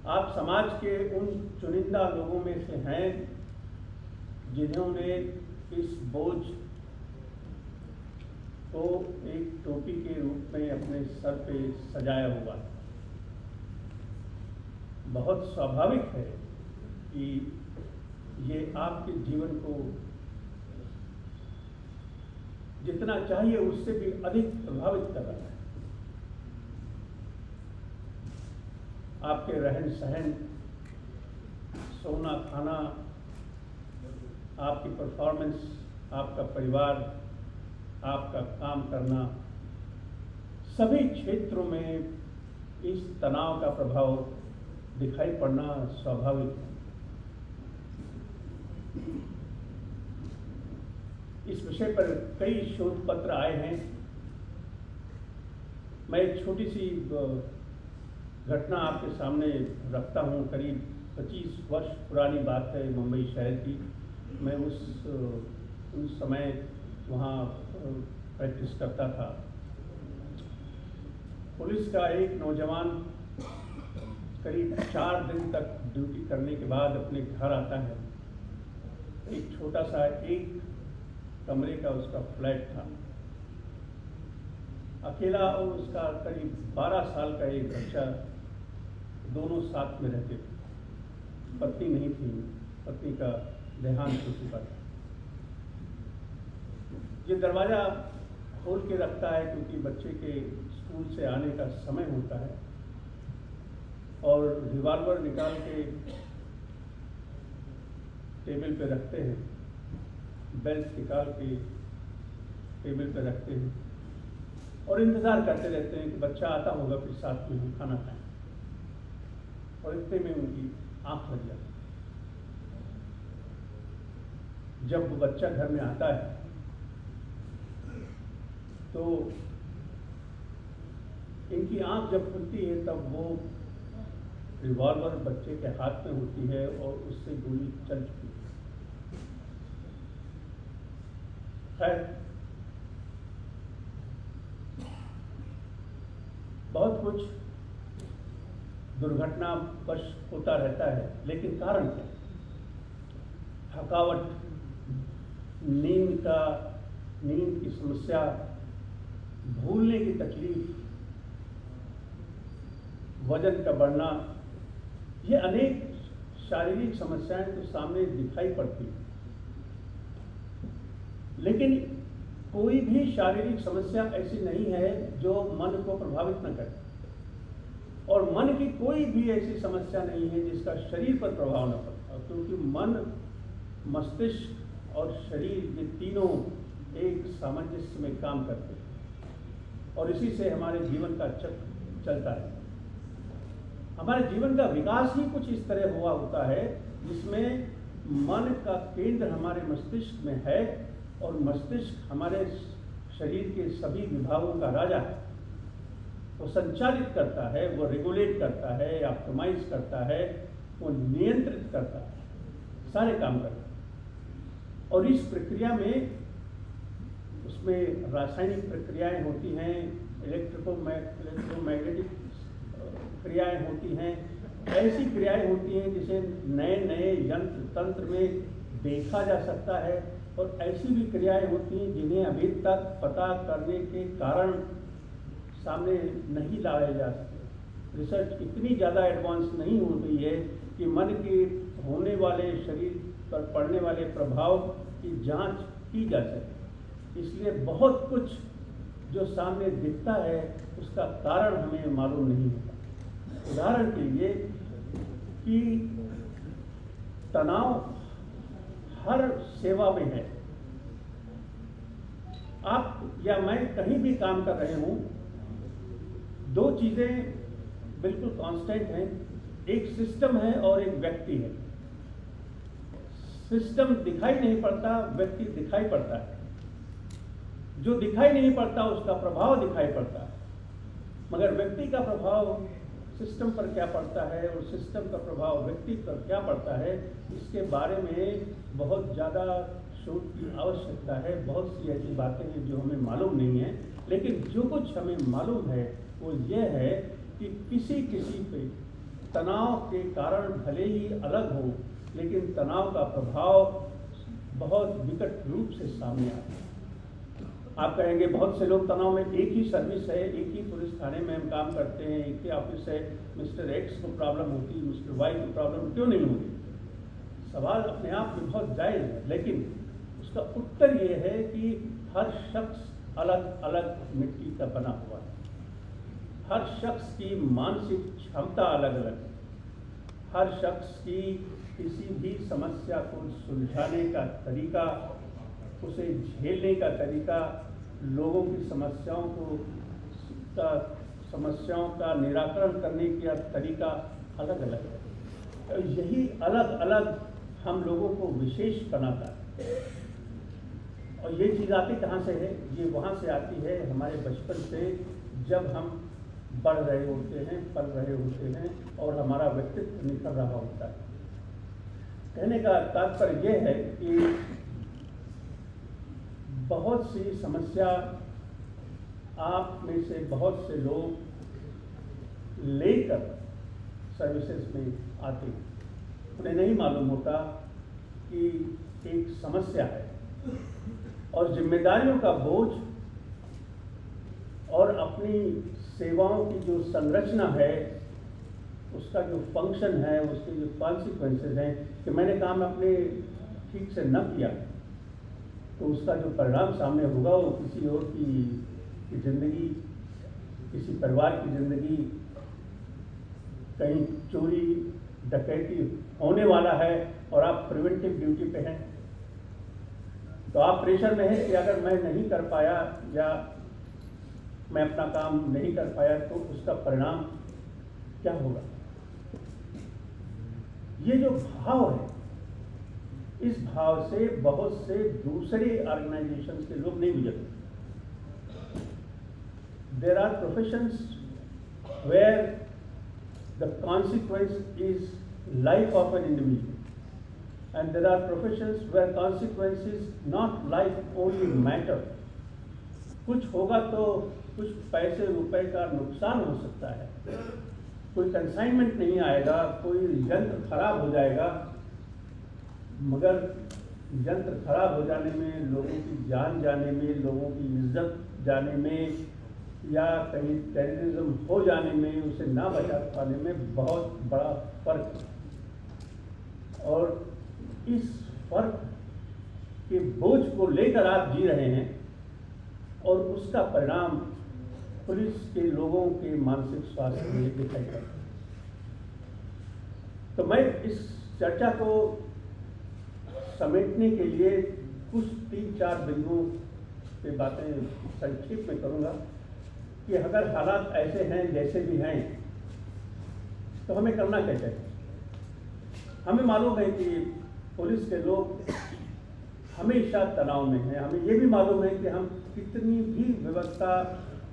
आप समाज के उन चुनिंदा लोगों में से हैं जिन्होंने इस बोझ को एक टोपी के रूप में अपने सर पे सजाया हुआ है। बहुत स्वाभाविक है कि ये आपके जीवन को जितना चाहिए उससे भी अधिक प्रभावित कर रहा है। आपके रहन सहन, सोना खाना, आपकी परफॉर्मेंस, आपका परिवार, आपका काम करना, सभी क्षेत्रों में इस तनाव का प्रभाव दिखाई पड़ना स्वाभाविक है। इस विषय पर कई शोध पत्र आए हैं। मैं एक छोटी सी घटना आपके सामने रखता हूँ। करीब 25 वर्ष पुरानी बात है, मुंबई शहर की। मैं उस समय वहाँ प्रैक्टिस करता था। पुलिस का एक नौजवान करीब 4 दिन तक ड्यूटी करने के बाद अपने घर आता है। एक छोटा सा एक कमरे का उसका फ्लैट था, अकेला, और उसका करीब 12 साल का एक बच्चा, दोनों साथ में रहते थे। पत्नी नहीं थी, पत्नी का देहांत हो चुका था। ये दरवाज़ा खोल के रखता है क्योंकि बच्चे के स्कूल से आने का समय होता है, और रिवॉल्वर निकाल के टेबल पे रखते हैं, बेल्ट निकाल के टेबल पे रखते हैं और इंतज़ार करते रहते हैं कि बच्चा आता होगा, फिर साथ में हम खाना खाएं। और इतने में उनकी आँख लग जाती। जब वो बच्चा घर में आता है तो इनकी आँख जब खुलती है तब वो रिवॉल्वर बच्चे के हाथ में होती है और उससे गोली चल चुकी है। खैर, बहुत कुछ दुर्घटनावश होता रहता है, लेकिन कारण क्या? थकावट, नींद की समस्या, भूलने की तकलीफ, वजन का बढ़ना, ये अनेक शारीरिक समस्याएं तो सामने दिखाई पड़ती हैं। लेकिन कोई भी शारीरिक समस्या ऐसी नहीं है जो मन को प्रभावित न करे, और मन की कोई भी ऐसी समस्या नहीं है जिसका शरीर पर प्रभाव न पड़ता, क्योंकि मन, मस्तिष्क और शरीर, ये तीनों एक सामंजस्य में काम करते हैं और इसी से हमारे जीवन का चक्र चलता है। हमारे जीवन का विकास ही कुछ इस तरह हुआ होता है जिसमें मन का केंद्र हमारे मस्तिष्क में है और मस्तिष्क हमारे शरीर के सभी विभागों का राजा है। वो संचालित करता है, वो रेगुलेट करता है, ऑप्टिमाइज करता है, वो नियंत्रित करता है, सारे काम करता है। और इस प्रक्रिया में उसमें रासायनिक प्रक्रियाएं होती हैं, इलेक्ट्रोमैग्नेटिक क्रियाएं होती हैं, ऐसी क्रियाएं होती हैं जिसे नए नए यंत्र तंत्र में देखा जा सकता है, और ऐसी भी क्रियाएं होती हैं जिन्हें अभी तक पता करने के कारण सामने नहीं लाए जा सकते। रिसर्च इतनी ज़्यादा एडवांस नहीं हो गई है कि मन के होने वाले, शरीर पर पड़ने वाले प्रभाव की जांच की जा सके। इसलिए बहुत कुछ जो सामने दिखता है उसका कारण हमें मालूम नहीं होता। उदाहरण के लिए कि तनाव हर सेवा में है। आप या मैं कहीं भी काम कर रहे हूं, दो चीजें बिल्कुल कांस्टेंट हैं, एक सिस्टम है और एक व्यक्ति है। सिस्टम दिखाई नहीं पड़ता, व्यक्ति दिखाई पड़ता है। जो दिखाई नहीं पड़ता उसका प्रभाव दिखाई पड़ता है, मगर व्यक्ति का प्रभाव सिस्टम पर क्या पड़ता है और सिस्टम का प्रभाव व्यक्ति पर क्या पड़ता है, इसके बारे में बहुत ज़्यादा शोध की आवश्यकता है। बहुत सी ऐसी बातें हैं जो हमें मालूम नहीं है, लेकिन जो कुछ हमें मालूम है वो ये है कि किसी पे तनाव के कारण भले ही अलग हो, लेकिन तनाव का प्रभाव बहुत विकट रूप से सामने आता है। आप कहेंगे बहुत से लोग तनाव में, एक ही सर्विस है, एक ही पुलिस थाने में हम काम करते हैं, एक ही ऑफिस है, मिस्टर एक्स को प्रॉब्लम होती, मिस्टर वाई को प्रॉब्लम क्यों नहीं होती? सवाल अपने आप में बहुत जायज़ है, लेकिन उसका उत्तर ये है कि हर शख्स अलग अलग मिट्टी का बना हुआ है। हर शख्स की मानसिक क्षमता अलग अलग है। हर शख्स की किसी भी समस्या को सुलझाने का तरीका, उसे झेलने का तरीका, लोगों की समस्याओं का निराकरण करने का तरीका अलग अलग है। और यही अलग अलग हम लोगों को विशेष बनाता है। और ये चीज़ आती कहाँ से है? ये वहाँ से आती है हमारे बचपन से, जब हम बढ़ रहे होते हैं, पल रहे होते हैं और हमारा व्यक्तित्व निखर रहा होता है। कहने का तात्पर्य यह है कि बहुत सी समस्या आप में से बहुत से लोग लेकर सर्विसेज में आते हैं, उन्हें नहीं मालूम होता कि एक समस्या है और जिम्मेदारियों का बोझ और अपनी सेवाओं की जो संरचना है, उसका जो फंक्शन है, उसके जो कॉन्सिक्वेंसेज हैं कि मैंने काम अपने ठीक से न किया तो उसका जो परिणाम सामने होगा वो किसी और की ज़िंदगी, किसी परिवार की ज़िंदगी, कहीं चोरी डकैती होने वाला है और आप प्रिवेंटिव ड्यूटी पे हैं, तो आप प्रेशर में हैं कि अगर मैं नहीं कर पाया या मैं अपना काम नहीं कर पाया तो उसका परिणाम क्या होगा। ये जो भाव है, इस भाव से बहुत से दूसरे ऑर्गेनाइजेशन के लोग नहीं गुजरते। There are professions where the consequence is life of an individual, and there are professions where consequences not life only matter. कुछ होगा तो कुछ पैसे रुपए का नुकसान हो सकता है, कोई कंसाइनमेंट नहीं आएगा, कोई यंत्र खराब हो जाएगा, मगर यंत्र खराब हो जाने में, लोगों की जान जाने में, लोगों की इज्जत जाने में या कहीं टेररिज्म हो जाने में, उसे ना बचा पाने में बहुत बड़ा फर्क है। और इस फर्क के बोझ को लेकर आप जी रहे हैं और उसका परिणाम पुलिस के लोगों के मानसिक स्वास्थ्य में दिखाई पड़ता है। तो मैं इस चर्चा को समेटने के लिए कुछ 3-4 बिंदुओं पे बातें संक्षेप में करूंगा कि अगर हालात ऐसे हैं जैसे भी हैं तो हमें करना क्या चाहिए। हमें मालूम है कि पुलिस के लोग हमेशा तनाव में हैं। हमें ये भी मालूम है कि हम कितनी भी व्यवस्था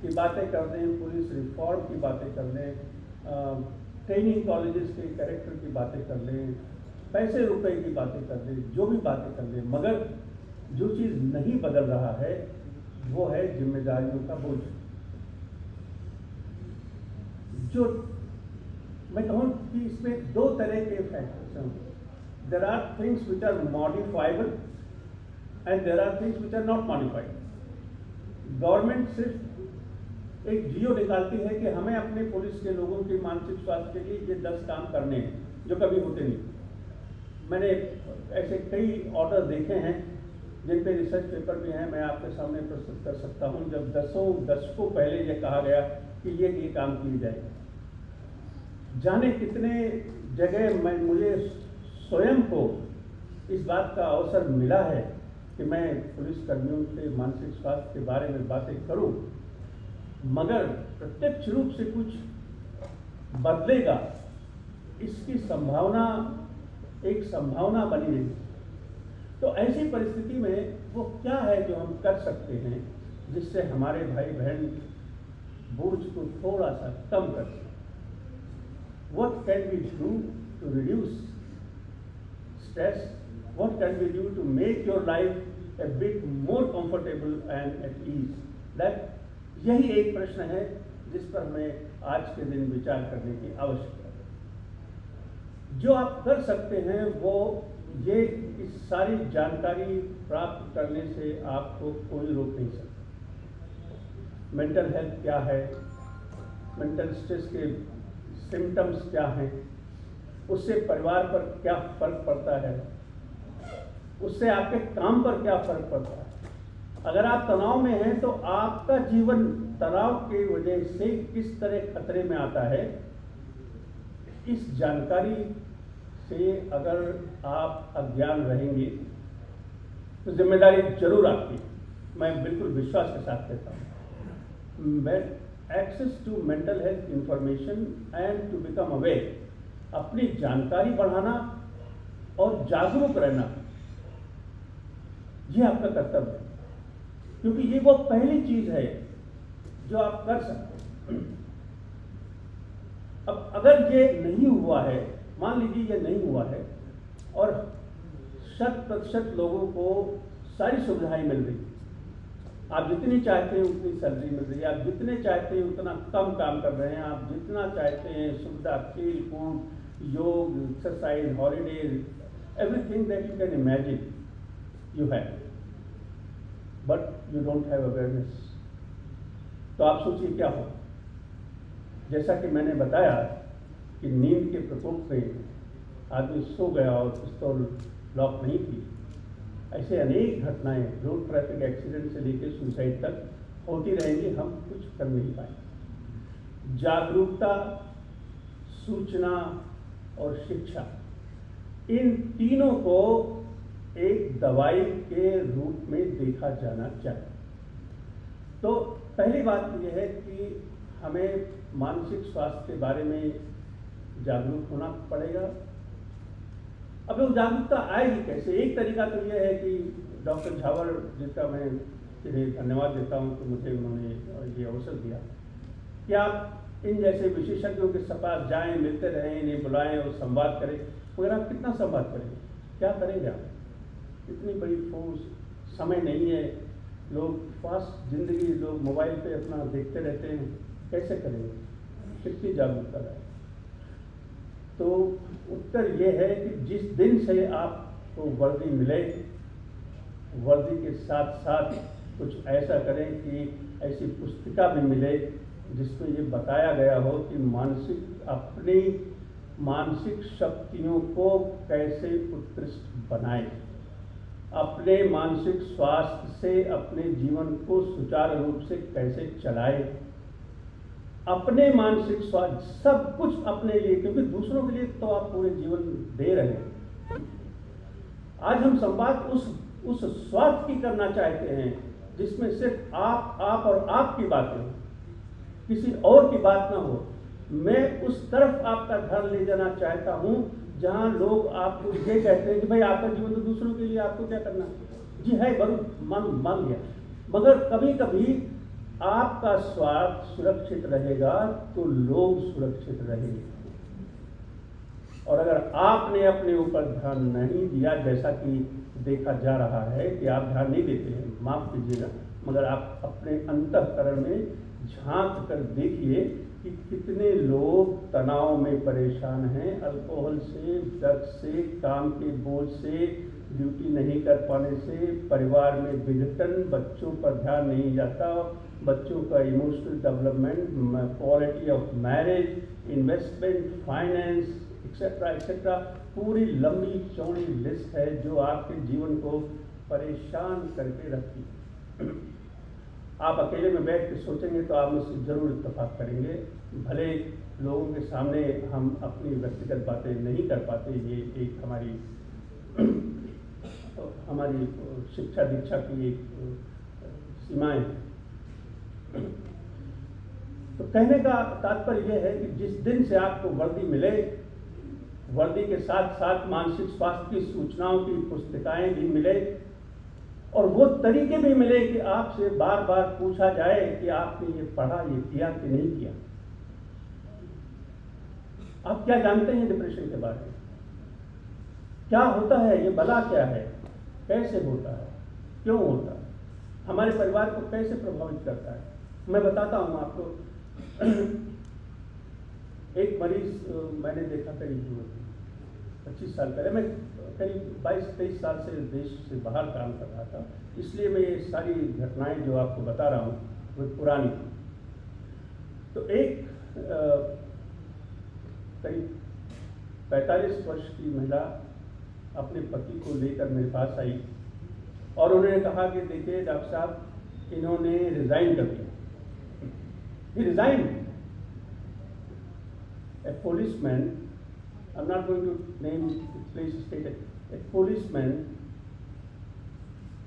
की बातें कर दें, पुलिस रिफॉर्म की बातें कर लें, ट्रेनिंग कॉलेजेस के कैरेक्टर की बातें कर लें, पैसे रुपए की बातें कर लें, जो भी बातें कर लें, मगर जो चीज़ नहीं बदल रहा है वो है जिम्मेदारियों का बोझ। जो मैं कहूँ कि इसमें 2 तरह के फैक्टर्स हैं। There are things which are modifiable and there are things which are not modified. Government सिर्फ एक जियो निकालती है कि हमें अपने पुलिस के लोगों के मानसिक स्वास्थ्य के लिए ये 10 काम करने हैं, जो कभी होते नहीं। मैंने ऐसे कई ऑर्डर देखे हैं जिन पे रिसर्च पेपर भी हैं, मैं आपके सामने प्रस्तुत कर सकता हूँ, जब दशकों पहले ये कहा गया कि ये काम किए जाएंगे। जाने कितने जगह मुझे स्वयं को इस बात का अवसर मिला है कि मैं पुलिस कर्मियों के मानसिक स्वास्थ्य के बारे में बातें करूं, मगर प्रत्यक्ष रूप से कुछ बदलेगा इसकी संभावना, एक संभावना बनी रही। तो ऐसी परिस्थिति में वो क्या है जो हम कर सकते हैं जिससे हमारे भाई बहन बोझ को थोड़ा सा कम कर सकें। What can we do to reduce stress? What can we do to make your life a bit more comfortable and at ease? That यही एक प्रश्न है जिस पर हमें आज के दिन विचार करने की आवश्यकता है। जो आप कर सकते हैं वो ये, इस सारी जानकारी प्राप्त करने से आपको कोई रोक नहीं सकता। मेंटल हेल्थ क्या है, मेंटल स्ट्रेस के सिम्टम्स क्या हैं, उससे परिवार पर क्या फर्क पड़ता है, उससे आपके काम पर क्या फर्क पड़ता है। अगर आप तनाव में हैं तो आपका जीवन तनाव की वजह से किस तरह खतरे में आता है, इस जानकारी से अगर आप अज्ञान रहेंगे तो जिम्मेदारी जरूर आपकी, मैं बिल्कुल विश्वास के साथ कहता हूँ। Access to mental health information and to become aware, अपनी जानकारी बढ़ाना और जागरूक रहना, ये आपका कर्तव्य है, क्योंकि ये वो पहली चीज है जो आप कर सकते हैं। अब अगर ये नहीं हुआ है, मान लीजिए ये नहीं हुआ है और 100% लोगों को सारी सुविधाएं मिल रही है, आप जितनी चाहते हैं उतनी सैलरी मिल रही है, आप जितने चाहते हैं उतना कम काम कर रहे हैं, आप जितना चाहते हैं सुविधा, खेल कूद, योग, exercise, holidays, everything that you can imagine you have, but you don't have awareness. तो आप सोचिए क्या हो। जैसा कि मैंने बताया कि नींद के प्रकोप में आदमी सो गया और पिस्तौल लॉक नहीं थी, ऐसे अनेक घटनाएं रोड ट्रैफिक एक्सीडेंट से लेकर सुसाइड तक होती रहेंगी, हम कुछ कर नहीं पाएंगे। जागरूकता, सूचना और शिक्षा, इन तीनों को एक दवाई के रूप में देखा जाना चाहिए। तो पहली बात यह है कि हमें मानसिक स्वास्थ्य के बारे में जागरूक होना पड़ेगा। अब वो जागरूकता आएगी कैसे? एक तरीका तो यह है कि डॉक्टर झावर, जिसका मैं इन्हें धन्यवाद देता हूं कि मुझे उन्होंने ये अवसर दिया कि आप इन जैसे विशेषज्ञों के पास जाएं, मिलते रहें, इन्हें बुलाएं और संवाद करें। मगर आप कितना संवाद करेंगे, क्या करेंगे आप? इतनी बड़ी फोर्स, समय नहीं है, लोग फास्ट जिंदगी, लोग मोबाइल पे अपना देखते रहते हैं, कैसे करेंगे? कितनी जागरूकता है? तो उत्तर यह है कि जिस दिन से आपको वर्दी मिले, वर्दी के साथ साथ कुछ ऐसा करें कि ऐसी पुस्तिका भी मिले जिसमें ये बताया गया हो कि अपनी मानसिक शक्तियों को कैसे उत्कृष्ट बनाएं, अपने मानसिक स्वास्थ्य से अपने जीवन को सुचारू रूप से कैसे चलाएं, अपने मानसिक स्वास्थ्य, सब कुछ अपने लिए, क्योंकि दूसरों के लिए तो आप पूरे जीवन दे रहे हैं। आज हम संवाद उस स्वास्थ्य की करना चाहते हैं जिसमें सिर्फ आप और आपकी बातें हो, किसी और की बात ना हो। मैं उस तरफ आपका ध्यान ले जाना चाहता हूं जहां लोग आपको ये कहते हैं कि भाई आपका जीवन तो दूसरों के लिए, आपको क्या करना? जी है, बरूद मान लिया, मगर कभी कभी आपका स्वार्थ सुरक्षित रहेगा तो लोग सुरक्षित रहेंगे। और अगर आपने अपने ऊपर ध्यान नहीं दिया, जैसा कि देखा जा रहा है कि आप ध्यान नहीं देते हैं, माफ कीजिएगा, मगर आप अपने अंतःकरण में झांक कर देखिए कि कितने लोग तनाव में परेशान हैं, अल्कोहल से, ड्रग्स से, काम के बोझ से, ड्यूटी नहीं कर पाने से, परिवार में विघटन, बच्चों पर ध्यान नहीं जाता, बच्चों का emotional development, quality of marriage, investment, finance, etcetera etcetera, पूरी लंबी चौड़ी लिस्ट है जो आपके जीवन को परेशान करके रखती है। आप अकेले में बैठ के सोचेंगे तो आप मुझसे जरूर इत्तेफाक करेंगे। भले लोगों के सामने हम अपनी व्यक्तिगत बातें नहीं कर पाते, ये एक हमारी शिक्षा दीक्षा की एक सीमाएं हैं। तो कहने का तात्पर्य यह है कि जिस दिन से आपको वर्दी मिले, वर्दी के साथ साथ मानसिक स्वास्थ्य की सूचनाओं की पुस्तिकाएं भी मिले और वो तरीके भी मिले कि आपसे बार बार पूछा जाए कि आपने ये पढ़ा, ये किया कि नहीं किया। आप क्या जानते हैं डिप्रेशन के बारे में? क्या होता है ये, बला क्या है, कैसे होता है, क्यों होता है, हमारे परिवार को कैसे प्रभावित करता है? मैं बताता हूं आपको। एक मरीज मैंने देखा था यूरोप में, 25 साल पहले, मैं करीब 22-23 साल से देश से बाहर काम कर रहा था, इसलिए मैं ये सारी घटनाएं जो आपको बता रहा हूँ वो पुरानी थी। तो एक करीब 45 वर्ष की महिला अपने पति को लेकर मेरे पास आई और उन्होंने कहा कि देखिए डॉक्टर साहब, इन्होंने रिजाइन कर दिया। He resigned. A policeman, I'm not going to name the place stated, a policeman,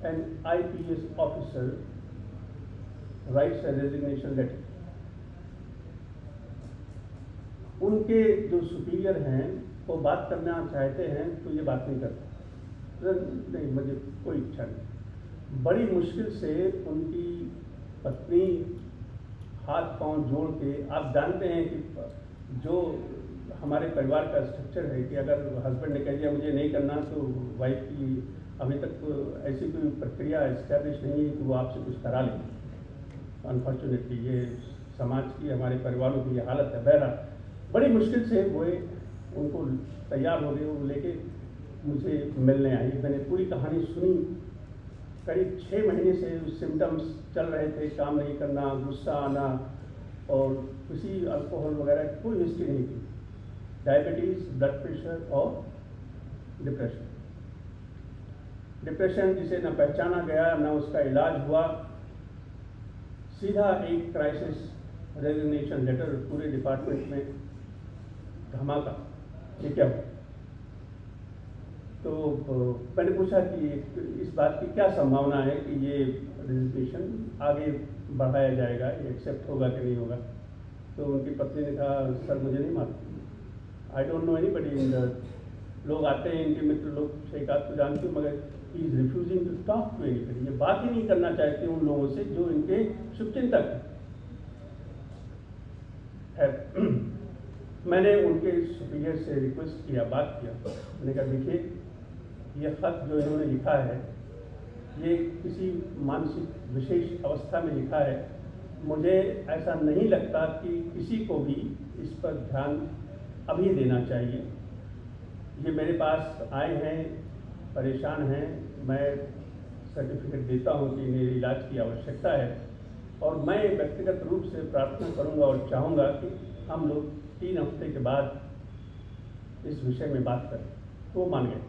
an IPS officer writes a resignation letter. उनके जो सुपीरियर हैं वो बात करना चाहते हैं तो ये बात नहीं करते, नहीं मुझे कोई इच्छा नहीं। बड़ी मुश्किल से उनकी पत्नी हाथ पांव जोड़ के, आप जानते हैं कि जो हमारे परिवार का स्ट्रक्चर है कि अगर हस्बैंड ने कह दिया मुझे नहीं करना तो वाइफ की अभी तक तो ऐसी कोई प्रक्रिया इस्टेब्लिश नहीं है कि वो आपसे कुछ करा ले। अनफॉर्चुनेटली ये समाज की, हमारे परिवारों की ये हालत है। बहरहाल बड़ी मुश्किल से वो उनको तैयार हो गए, वो लेके मुझे मिलने आई। मैंने पूरी कहानी सुनी। करीब 6 महीने से सिम्टम्स चल रहे थे, काम नहीं करना, गुस्सा आना और किसी अल्कोहल वगैरह की कोई हिस्ट्री नहीं थी। डायबिटीज़, ब्लड प्रेशर और डिप्रेशन। डिप्रेशन जिसे न पहचाना गया न उसका इलाज हुआ, सीधा एक क्राइसिस रेजिग्नेशन लेटर पूरे डिपार्टमेंट में धमाका। ये क्या हुआ? तो मैंने पूछा कि इस बात की क्या संभावना है कि ये रेजिग्नेशन आगे बढ़ाया जाएगा, ये एक्सेप्ट होगा कि नहीं होगा। तो उनकी पत्नी ने कहा सर मुझे नहीं मालूम, I don't know anybody in the, लोग आते हैं इनके मित्र लोग, एक आध को जानती हूँ, मगर he is refusing to talk to anybody, ये बात ही नहीं करना चाहते उन लोगों से जो इनके शुभचिंतक है। मैंने उनके सुपीरियर से रिक्वेस्ट किया, बात किया। मैंने कहा देखिए ये खत जो इन्होंने लिखा है ये किसी मानसिक विशेष अवस्था में लिखा है। मुझे ऐसा नहीं लगता कि किसी को भी इस पर ध्यान अभी देना चाहिए। ये मेरे पास आए हैं, परेशान हैं, मैं सर्टिफिकेट देता हूँ कि इन्हें इलाज की आवश्यकता है और मैं व्यक्तिगत रूप से प्रार्थना करूँगा और चाहूँगा कि हम लोग 3 हफ्ते के बाद इस विषय में बात करें। तो मान गए।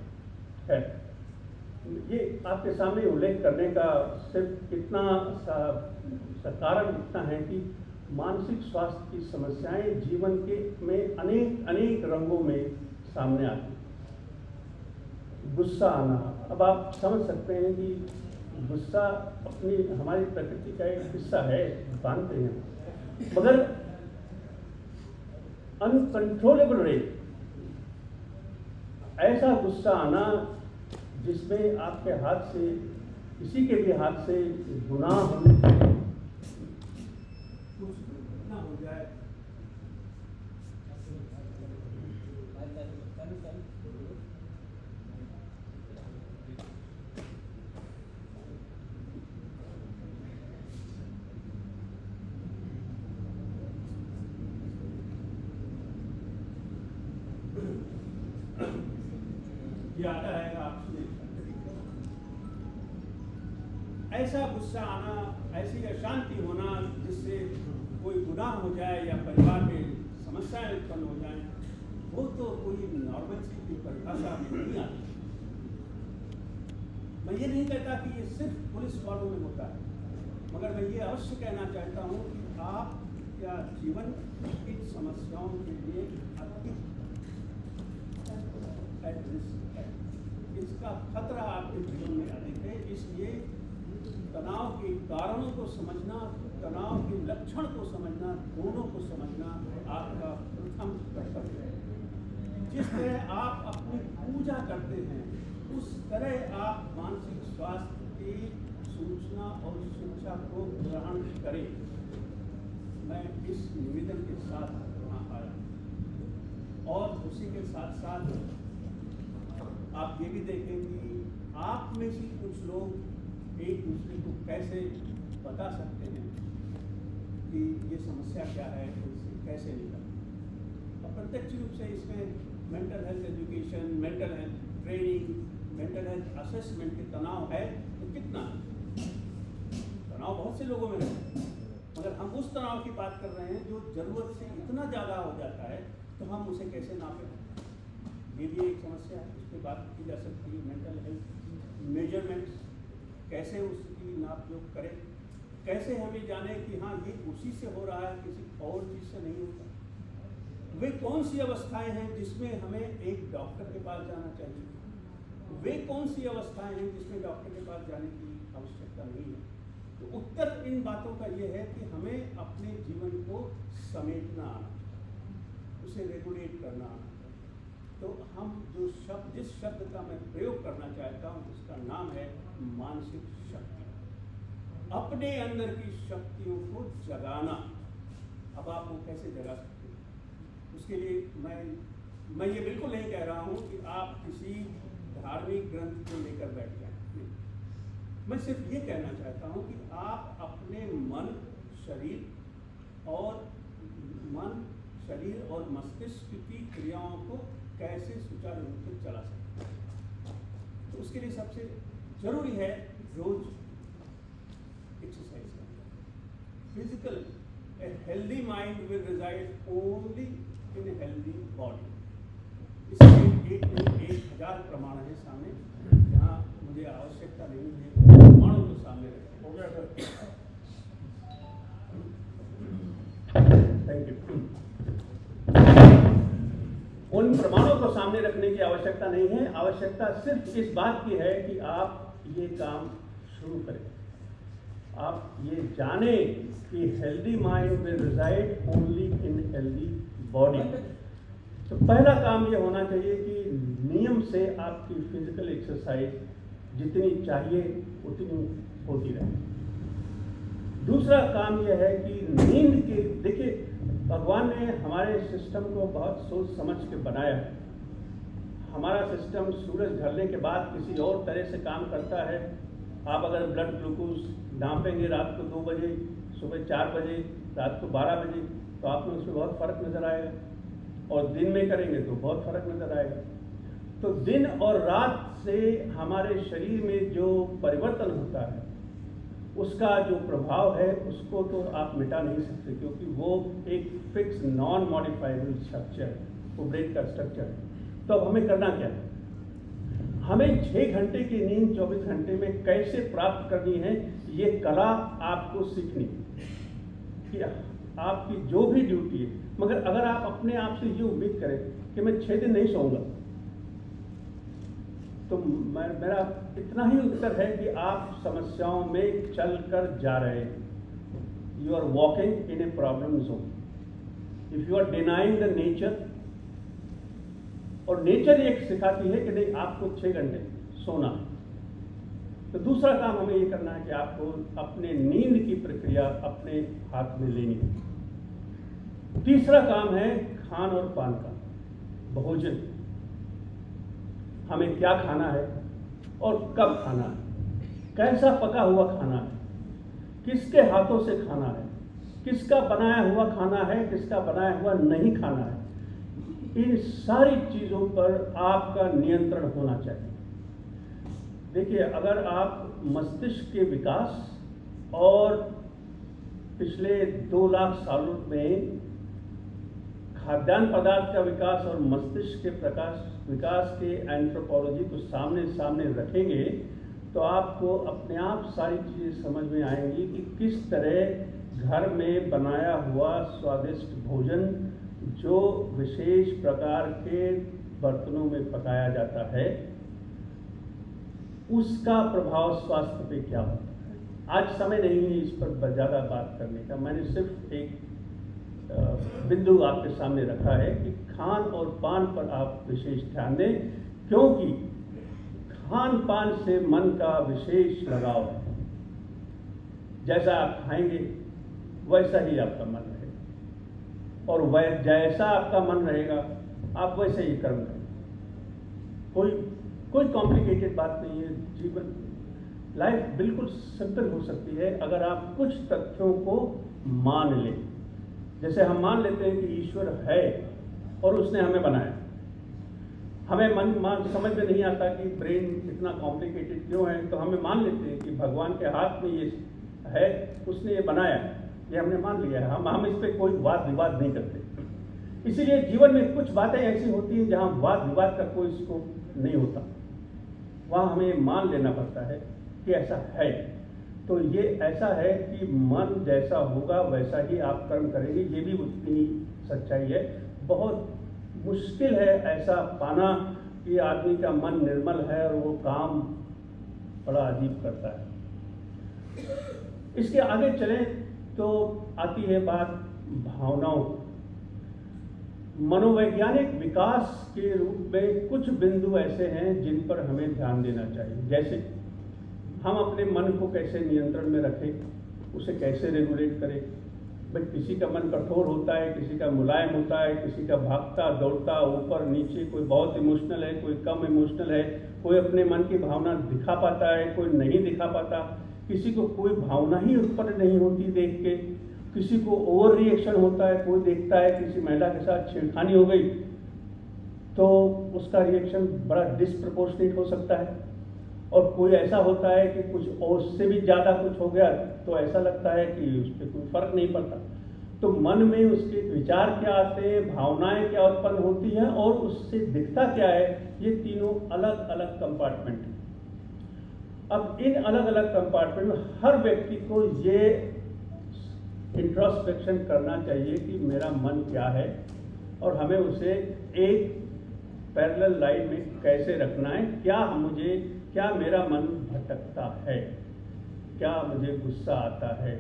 है ये आपके सामने उल्लेख करने का सिर्फ इतना सा कारण इतना है कि मानसिक स्वास्थ्य की समस्याएं जीवन के में अनेक रंगों में सामने आती हैं। गुस्सा आना, अब आप समझ सकते हैं कि गुस्सा अपनी हमारी प्रकृति का एक हिस्सा है, मानते हैं, मगर अनकंट्रोलेबल रेट, ऐसा गुस्सा आना जिसमें आपके हाथ से, किसी के भी हाथ से गुनाह होने कुछ घटना हो जाए, ये आता है आपसे ऐसा गुस्सा आना, ऐसी अशांति होना जिससे कोई गुनाह हो जाए या परिवार में समस्याएं उत्पन्न हो जाएं, वो तो कोई नॉर्मल सी की परिभाषा में नहीं आती। मैं ये नहीं कहता कि ये सिर्फ पुलिस वालों में होता है, मगर मैं ये अवश्य कहना चाहता हूँ कि आप क्या जीवन इन समस्याओं के लिए अधिक है, इसका खतरा आपके जीवन में अधिक है। इसलिए तनाव के कारणों को समझना, तनाव के लक्षण को समझना, दोनों को समझना आपका प्रथम कर्तव्य है। जिस तरह आप अपनी पूजा करते हैं उस तरह आप मानसिक स्वास्थ्य की सूचना और शिक्षा को ग्रहण करें। मैं इस निवेदन के साथ वहाँ आया और उसी के साथ साथ आप ये भी देखें कि आप में से कुछ लोग एक दूसरे को कैसे बता सकते हैं कि ये समस्या क्या है, इससे कैसे निकलें। और प्रत्यक्ष रूप से इसमें mental health education, mental health training, mental health assessment के तनाव है तो कितना तनाव बहुत से लोगों में रहता है, मगर हम उस तनाव की बात कर रहे हैं जो ज़रूरत से इतना ज़्यादा हो जाता है, तो हम उसे कैसे नापें? ये भी एक समस्या है, उस पर बात की जा सकती है। मेंटल हेल्थ मेजरमेंट्स, कैसे उसकी नाप जोख करें, कैसे हमें जाने कि हाँ ये उसी से हो रहा है, किसी और चीज़ से नहीं होता। वे कौन सी अवस्थाएं हैं जिसमें हमें एक डॉक्टर के पास जाना चाहिए, वे कौन सी अवस्थाएं हैं जिसमें डॉक्टर के पास जाने की आवश्यकता नहीं है। तो उत्तर इन बातों का ये है कि हमें अपने जीवन को समेटना आना, उसे रेगुलेट करना आना। तो हम जिस शब्द का मैं प्रयोग करना चाहता हूँ उसका नाम है मानसिक शक्ति, अपने अंदर की शक्तियों को जगाना। अब आप वो कैसे जगा सकते हैं? उसके लिए मैं ये बिल्कुल नहीं कह रहा हूँ कि आप किसी धार्मिक ग्रंथ को लेकर बैठ जाएं। मैं सिर्फ ये कहना चाहता हूँ कि आप अपने मन, शरीर और मस्तिष्क की क्रियाओं को कैसे सुचारू रूप से चला सकते हैं। तो उसके लिए सबसे जरूरी है रोज एक्सरसाइज करना। Physical, a healthy mind will reside only in a healthy body. इसके एक 1000 प्रमाण है सामने, यहाँ मुझे आवश्यकता नहीं है प्रमाणों को सामने रखें। हो गया सर? Thank you. उन प्रमाणों को सामने रखने की आवश्यकता नहीं है, आवश्यकता सिर्फ इस बात की है कि आप ये काम शुरू करें। आप ये जाने कि healthy mind will reside only in healthy body. तो पहला काम ये होना चाहिए कि नियम से आपकी फिजिकल एक्सरसाइज जितनी चाहिए उतनी होती रहे। दूसरा काम यह है कि नींद के, देखिए भगवान ने हमारे सिस्टम को बहुत सोच समझ के बनाया है। हमारा सिस्टम सूरज ढलने के बाद किसी और तरह से काम करता है। आप अगर ब्लड ग्लूकोज नापेंगे रात को 2 बजे, सुबह 4 बजे, रात को 12 बजे, तो आप में उसमें बहुत फ़र्क नज़र आएगा, और दिन में करेंगे तो बहुत फ़र्क नज़र आएगा। तो दिन और रात से हमारे शरीर में जो परिवर्तन होता है उसका जो प्रभाव है उसको तो आप मिटा नहीं सकते, क्योंकि वो एक फिक्स नॉन मॉडिफाइबल स्ट्रक्चर है, वो ब्रेन का स्ट्रक्चर है। तो अब हमें करना क्या है? हमें 6 घंटे की नींद 24 घंटे में कैसे प्राप्त करनी है, ये कला आपको सीखनी कि आपकी जो भी ड्यूटी है। मगर अगर आप अपने आप से ये उम्मीद करें कि मैं 6 दिन नहीं सोऊंगा, तो मेरा इतना ही उत्तर है कि आप समस्याओं में चल कर जा रहे हैं। You are walking in a problem zone. If you are denying the nature, और नेचर एक सिखाती है कि नहीं आपको 6 घंटे सोना है। तो दूसरा काम हमें ये करना है कि आपको अपने नींद की प्रक्रिया अपने हाथ में लेनी है। तीसरा काम है खान और पान का, भोजन। हमें क्या खाना है और कब खाना है, कैसा पका हुआ खाना है, किसके हाथों से खाना है, किसका बनाया हुआ खाना है, किसका बनाया हुआ नहीं खाना है। इन सारी चीज़ों पर आपका नियंत्रण होना चाहिए। देखिए, अगर आप मस्तिष्क के विकास और पिछले 2 लाख सालों में खाद्यान्न पदार्थ का विकास और मस्तिष्क के विकास के एंथ्रोपोलॉजी को सामने रखेंगे, तो आपको अपने आप सारी चीज़ें समझ में आएंगी कि किस तरह घर में बनाया हुआ स्वादिष्ट भोजन जो विशेष प्रकार के बर्तनों में पकाया जाता है उसका प्रभाव स्वास्थ्य पे क्या होता है। आज समय नहीं है इस पर ज़्यादा बात करने का, मैंने सिर्फ एक बिंदु आपके सामने रखा है कि खान और पान पर आप विशेष ध्यान दें, क्योंकि खान पान से मन का विशेष लगाव है। जैसा आप खाएंगे वैसा ही आपका मन रहेगा, और जैसा आपका मन रहेगा आप वैसे ही कर्म करेंगे। कोई कॉम्प्लिकेटेड बात नहीं है। जीवन, लाइफ बिल्कुल सिंपल हो सकती है अगर आप कुछ तथ्यों को मान लें। जैसे हम मान लेते हैं कि ईश्वर है और उसने हमें बनाया, हमें मन समझ में नहीं आता कि ब्रेन इतना कॉम्प्लिकेटेड क्यों है, तो हमें मान लेते हैं कि भगवान के हाथ में ये है, उसने ये बनाया, ये हमने मान लिया है। हम इस पर कोई वाद विवाद नहीं करते। इसीलिए जीवन में कुछ बातें ऐसी होती हैं जहाँ वाद विवाद का कोई स्कोप नहीं होता, वहाँ हमें मान लेना पड़ता है कि ऐसा है। तो ये ऐसा है कि मन जैसा होगा वैसा ही आप कर्म करेंगे, ये भी उतनी ही सच्चाई है। बहुत मुश्किल है ऐसा पाना कि आदमी का मन निर्मल है और वो काम बड़ा अजीब करता है। इसके आगे चलें तो आती है बात भावनाओं। मनोवैज्ञानिक विकास के रूप में कुछ बिंदु ऐसे हैं जिन पर हमें ध्यान देना चाहिए। जैसे हम अपने मन को कैसे नियंत्रण में रखें, उसे कैसे रेगुलेट करें। भाई किसी का मन कठोर होता है, किसी का मुलायम होता है, किसी का भागता दौड़ता ऊपर नीचे, कोई बहुत इमोशनल है, कोई कम इमोशनल है, कोई अपने मन की भावना दिखा पाता है, कोई नहीं दिखा पाता, किसी को कोई भावना ही उत्पन्न नहीं होती देख के, किसी को ओवर रिएक्शन होता है। कोई देखता है किसी महिला के साथ छेड़खानी हो गई तो उसका रिएक्शन बड़ा डिस्प्रपोर्शनेट हो सकता है, और कोई ऐसा होता है कि कुछ और से भी ज़्यादा कुछ हो गया तो ऐसा लगता है कि उस पर कोई फर्क नहीं पड़ता। तो मन में उसके विचार क्या आते हैं, भावनाएं क्या उत्पन्न होती हैं और उससे दिखता क्या है, ये तीनों अलग अलग कंपार्टमेंट हैं। अब इन अलग अलग कंपार्टमेंट में हर व्यक्ति को ये इंट्रोस्पेक्शन करना चाहिए कि मेरा मन क्या है और हमें उसे एक पैरेलल लाइन में कैसे रखना है। क्या मेरा मन भटकता है, क्या मुझे गुस्सा आता है,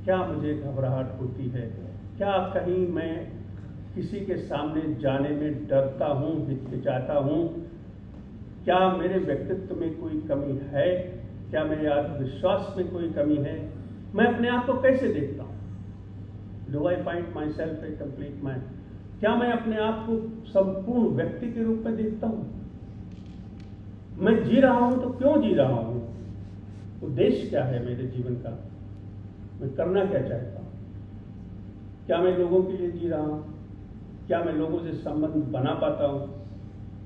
क्या मुझे घबराहट होती है, क्या कहीं मैं किसी के सामने जाने में डरता हूँ, हिचकिचाता हूँ, क्या मेरे व्यक्तित्व में कोई कमी है, क्या मेरे आत्मविश्वास में कोई कमी है, मैं अपने आप को कैसे देखता हूँ। Do I find my self A complete man, क्या मैं अपने आप को संपूर्ण व्यक्ति के रूप में देखता हूँ। मैं जी रहा हूँ तो क्यों जी रहा हूँ, उद्देश्य क्या है मेरे जीवन का, मैं करना क्या चाहता हूँ, क्या मैं लोगों के लिए जी रहा हूँ, क्या मैं लोगों से संबंध बना पाता हूँ,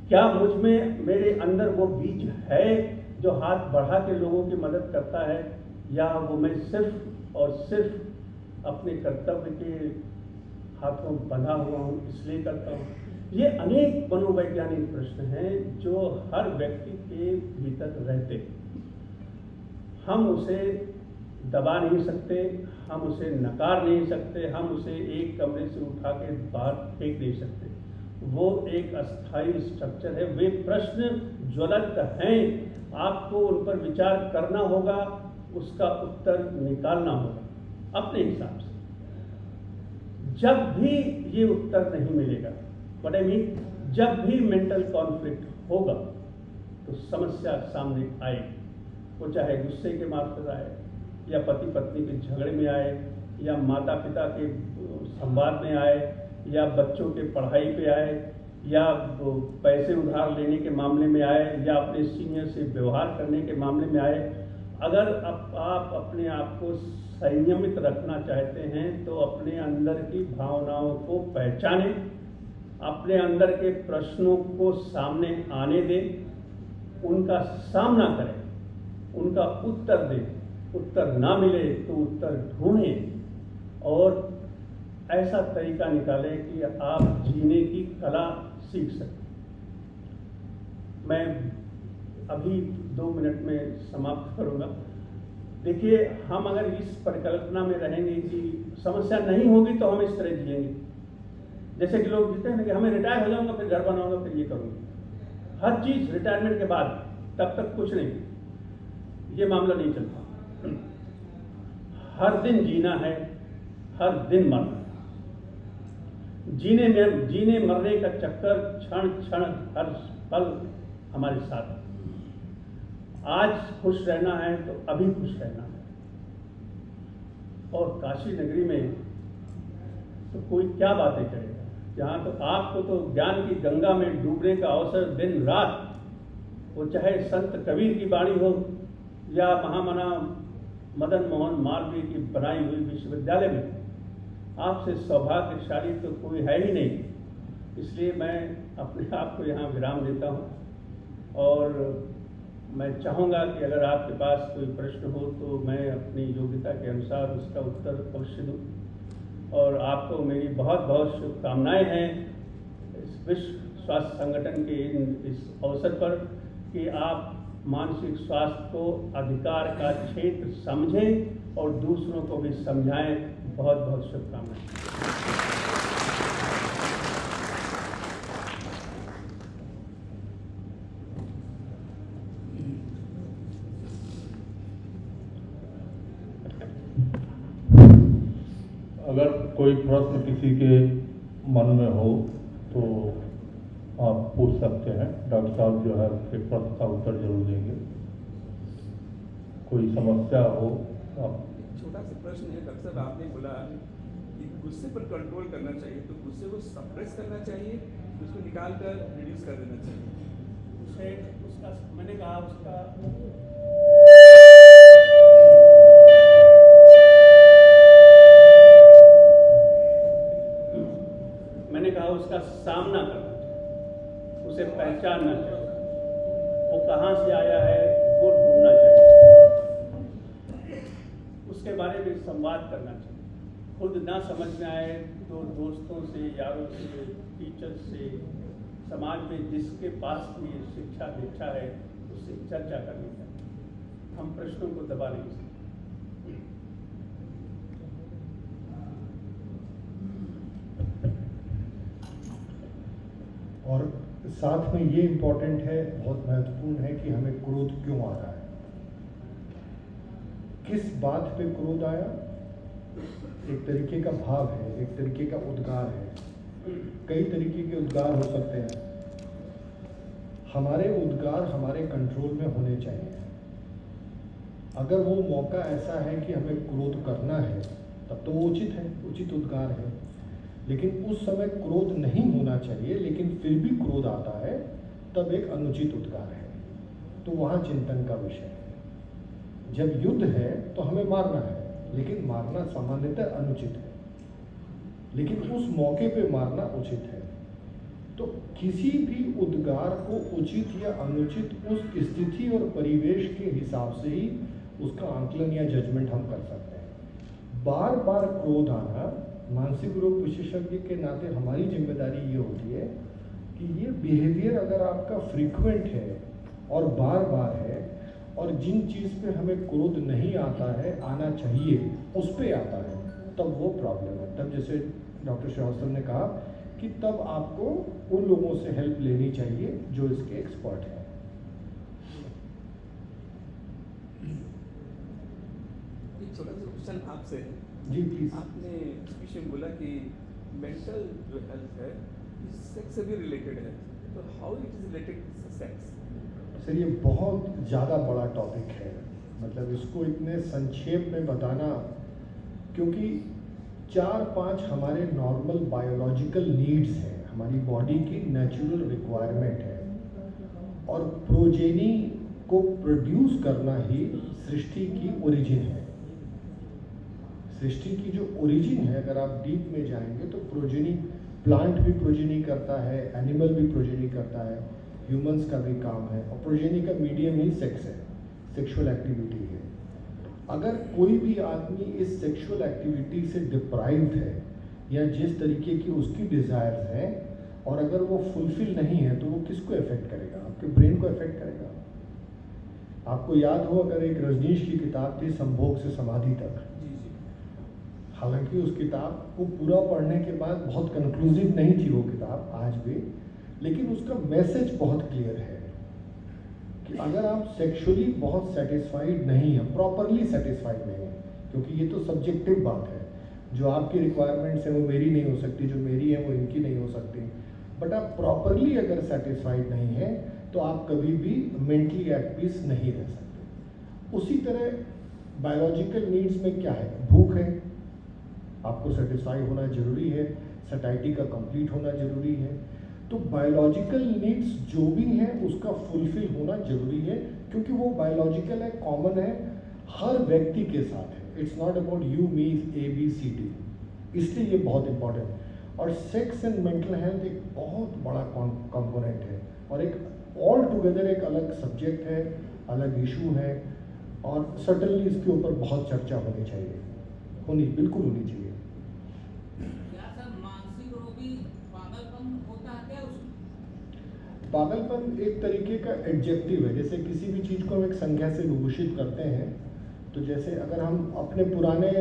क्या मुझ में मेरे अंदर वो बीज है जो हाथ बढ़ा के लोगों की मदद करता है, या वो मैं सिर्फ और सिर्फ अपने कर्तव्य के हाथों बंधा हुआ हूँ इसलिए करता हूँ। ये अनेक मनोवैज्ञानिक प्रश्न हैं जो हर व्यक्ति के भीतर रहते। हम उसे दबा नहीं सकते, हम उसे नकार नहीं सकते, हम उसे एक कमरे से उठा के बाहर फेंक नहीं सकते। वो एक अस्थायी स्ट्रक्चर है। वे प्रश्न ज्वलंत हैं, आपको उन पर विचार करना होगा, उसका उत्तर निकालना होगा अपने हिसाब से। जब भी ये उत्तर नहीं मिलेगा, व्हाट आई मीन, जब भी मेंटल कॉन्फ्लिक्ट होगा तो समस्या सामने आए, वो चाहे गुस्से के मार्फत आए, या पति पत्नी के झगड़े में आए, या माता पिता के संवाद में आए, या बच्चों के पढ़ाई पे आए, या पैसे उधार लेने के मामले में आए, या अपने सीनियर से व्यवहार करने के मामले में आए। अगर आप अपने आप को संयमित रखना चाहते हैं तो अपने अंदर की भावनाओं को पहचानें, अपने अंदर के प्रश्नों को सामने आने दें, उनका सामना करें, उनका उत्तर दें। उत्तर ना मिले तो उत्तर ढूंढें और ऐसा तरीका निकालें कि आप जीने की कला सीख सकें। मैं अभी 2 मिनट में समाप्त करूंगा। देखिए, हम अगर इस परिकल्पना में रहेंगे कि समस्या नहीं होगी तो हम इस तरह जिएंगे, जैसे कि लोग जीते हैं ना कि हमें रिटायर हो जाऊंगा फिर घर बनाऊंगा फिर ये करूंगा, हर चीज रिटायरमेंट के बाद, तब तक कुछ नहीं, ये मामला नहीं चलता। हर दिन जीना है, हर दिन मरना है। जीने मरने का चक्कर क्षण क्षण हर पल हमारे साथ है। आज खुश रहना है तो अभी खुश रहना है। और काशी नगरी में तो कोई क्या बातें करेगा, जहाँ तो आपको तो ज्ञान की गंगा में डूबने का अवसर दिन रात, वो चाहे संत कबीर की वाणी हो या महामना मदन मोहन मालवीय की बनाई हुई विश्वविद्यालय में, आपसे सौभाग्यशाली तो कोई है ही नहीं। इसलिए मैं अपने आप को यहाँ विराम देता हूँ और मैं चाहूँगा कि अगर आपके पास कोई प्रश्न हो तो मैं अपनी योग्यता के अनुसार उसका उत्तर अवश्य दूँ। और आपको मेरी बहुत बहुत शुभकामनाएं हैं इस विश्व स्वास्थ्य संगठन के इस अवसर पर कि आप मानसिक स्वास्थ्य को अधिकार का क्षेत्र समझें और दूसरों को भी समझाएं। बहुत बहुत शुभकामनाएं।
अगर कोई प्रश्न किसी के मन में हो तो आप पूछ सकते हैं। डॉक्टर साहब जो है उसके प्रश्न का उत्तर जरूर देंगे। कोई समस्या हो आप।
छोटा सा प्रश्न है डॉक्टर साहब, आपने बोला कि गुस्से पर कंट्रोल करना चाहिए, तो गुस्से को सप्रेस करना चाहिए, उसको निकाल कर रिड्यूस कर देना चाहिए।
उसका मैंने कहा उसका उसका सामना करना चाहिए, उसे पहचानना चाहिए, वो कहाँ से आया है वो ढूंढना चाहिए, उसके बारे में संवाद करना चाहिए। खुद ना समझ में आए तो दोस्तों से, यारों से, टीचर से, समाज में जिसके पास भी शिक्षा दीक्षा है उससे चर्चा करनी चाहिए। हम प्रश्नों को दबा नहीं सकते।
और साथ में ये इम्पोर्टेंट है, बहुत महत्वपूर्ण है कि हमें क्रोध क्यों आ रहा है, किस बात पे क्रोध आया। एक तरीके का भाव है, एक तरीके का उद्गार है, कई तरीके के उद्गार हो सकते हैं। हमारे उद्गार हमारे कंट्रोल में होने चाहिए। अगर वो मौका ऐसा है कि हमें क्रोध करना है तब तो वो उचित है, उचित उद्गार है। लेकिन उस समय क्रोध नहीं होना चाहिए, लेकिन फिर भी क्रोध आता है तब एक अनुचित उद्गार है। तो वहाँ चिंतन का विषय है। जब युद्ध है तो हमें मारना है, लेकिन मारना सामान्यतः अनुचित है, लेकिन उस मौके पे मारना उचित है। तो किसी भी उद्गार को उचित या अनुचित उस स्थिति और परिवेश के हिसाब से ही उसका आंकलन या जजमेंट हम कर सकते हैं। बार बार क्रोध आना, मानसिक रोग विशेषज्ञ के नाते हमारी जिम्मेदारी ये होती है कि ये बिहेवियर अगर आपका फ्रीक्वेंट है और बार बार है और जिन चीज़ पे हमें क्रोध नहीं आता है, आना चाहिए, उस पे आता है, तब वो प्रॉब्लम है। तब जैसे डॉक्टर श्रीवास्तव ने कहा कि तब आपको उन लोगों से हेल्प लेनी चाहिए जो इसके एक्सपर्ट हैं।
एक छोटा सा क्वेश्चन आपसे है।
जी प्लीज।
आपने विषय में बोला कि मेंटल जो हेल्थ है सेक्स से भी रिलेटेड है, तो how it is related to sex?
Sir ये बहुत ज़्यादा बड़ा टॉपिक है, मतलब इसको इतने संक्षेप में बताना, क्योंकि 4-5 हमारे नॉर्मल बायोलॉजिकल नीड्स हैं, हमारी बॉडी की नेचुरल रिक्वायरमेंट है, और प्रोजेनी को प्रोड्यूस करना ही सृष्टि की ओरिजिन है। सृष्टि की जो ओरिजिन है, अगर आप डीप में जाएंगे तो प्रोजेनी, प्लांट भी प्रोजेनी करता है, एनिमल भी प्रोजेनी करता है, ह्यूमंस का भी काम है, और प्रोजेनी का मीडियम ही सेक्स है, सेक्सुअल एक्टिविटी है। अगर कोई भी आदमी इस सेक्सुअल एक्टिविटी से डिप्राइव्ड है या जिस तरीके की उसकी डिज़ायर्स हैं, और अगर वो फुलफिल नहीं है तो वो किसको इफेक्ट करेगा? आपके ब्रेन को इफेक्ट करेगा। आपको याद हो, अगर एक रजनीश की किताब थी संभोग से समाधि तक, हालांकि उस किताब को पूरा पढ़ने के बाद बहुत कंक्लूसिव नहीं थी वो किताब आज भी, लेकिन उसका मैसेज बहुत क्लियर है कि अगर आप सेक्सुअली बहुत सेटिस्फाइड नहीं हैं, प्रॉपरली सेटिस्फाइड नहीं हैं, क्योंकि ये तो सब्जेक्टिव बात है, जो आपकी रिक्वायरमेंट्स हैं वो मेरी नहीं हो सकती, जो मेरी है वो इनकी नहीं हो सकती, बट आप प्रॉपरली अगर सेटिस्फाइड नहीं हैं तो आप कभी भी मेंटली एट पीस नहीं रह सकते। उसी तरह बायोलॉजिकल नीड्स में क्या है? भूख है, आपको सेटिस्फाई होना जरूरी है, सटाइटी का कंप्लीट होना जरूरी है। तो बायोलॉजिकल नीड्स जो भी हैं उसका फुलफिल होना जरूरी है, क्योंकि वो बायोलॉजिकल है, कॉमन है, हर व्यक्ति के साथ है। It's not about you, me, A, B, C, D, इसलिए ये बहुत इंपॉर्टेंट है। और सेक्स एंड मेंटल हेल्थ एक बहुत बड़ा कंपोनेंट है और एक ऑल टुगेदर एक अलग सब्जेक्ट है, अलग इशू है और सर्टनली इसके ऊपर बहुत चर्चा होनी चाहिए, बिल्कुल होनी चाहिए। पागलपन एक तरीके का एडजेक्टिव है, जैसे किसी भी चीज़ को हम एक संज्ञा से विभूषित करते हैं। तो जैसे अगर हम अपने पुराने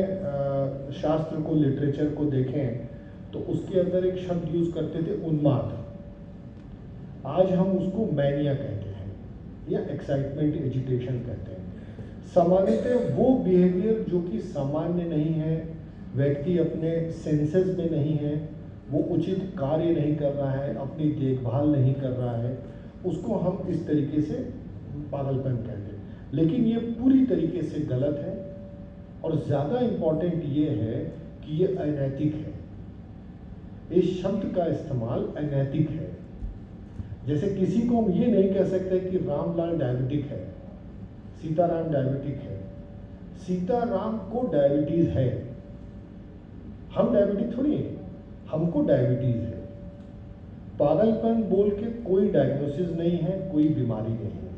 शास्त्र को, लिटरेचर को देखें तो उसके अंदर एक शब्द यूज़ करते थे उन्माद। आज हम उसको मैनिया कहते हैं या एक्साइटमेंट, एजिटेशन कहते हैं। सामान्यतः वो बिहेवियर जो कि सामान्य नहीं है, व्यक्ति अपने सेंसेस में नहीं है, वो उचित कार्य नहीं कर रहा है, अपनी देखभाल नहीं कर रहा है, उसको हम इस तरीके से पागलपन कहते हैं। लेकिन ये पूरी तरीके से गलत है और ज़्यादा इम्पॉर्टेंट ये है कि ये अनैतिक है। इस शब्द का इस्तेमाल अनैतिक है। जैसे किसी को हम ये नहीं कह सकते कि रामलाल डायबिटिक है, सीताराम डायबिटिक है। सीताराम को डायबिटीज़ है, हम डायबिटिक थोड़ी हैं, हमको डायबिटीज़ है। पागलपन बोल के कोई डायग्नोसिस नहीं है, कोई बीमारी नहीं है।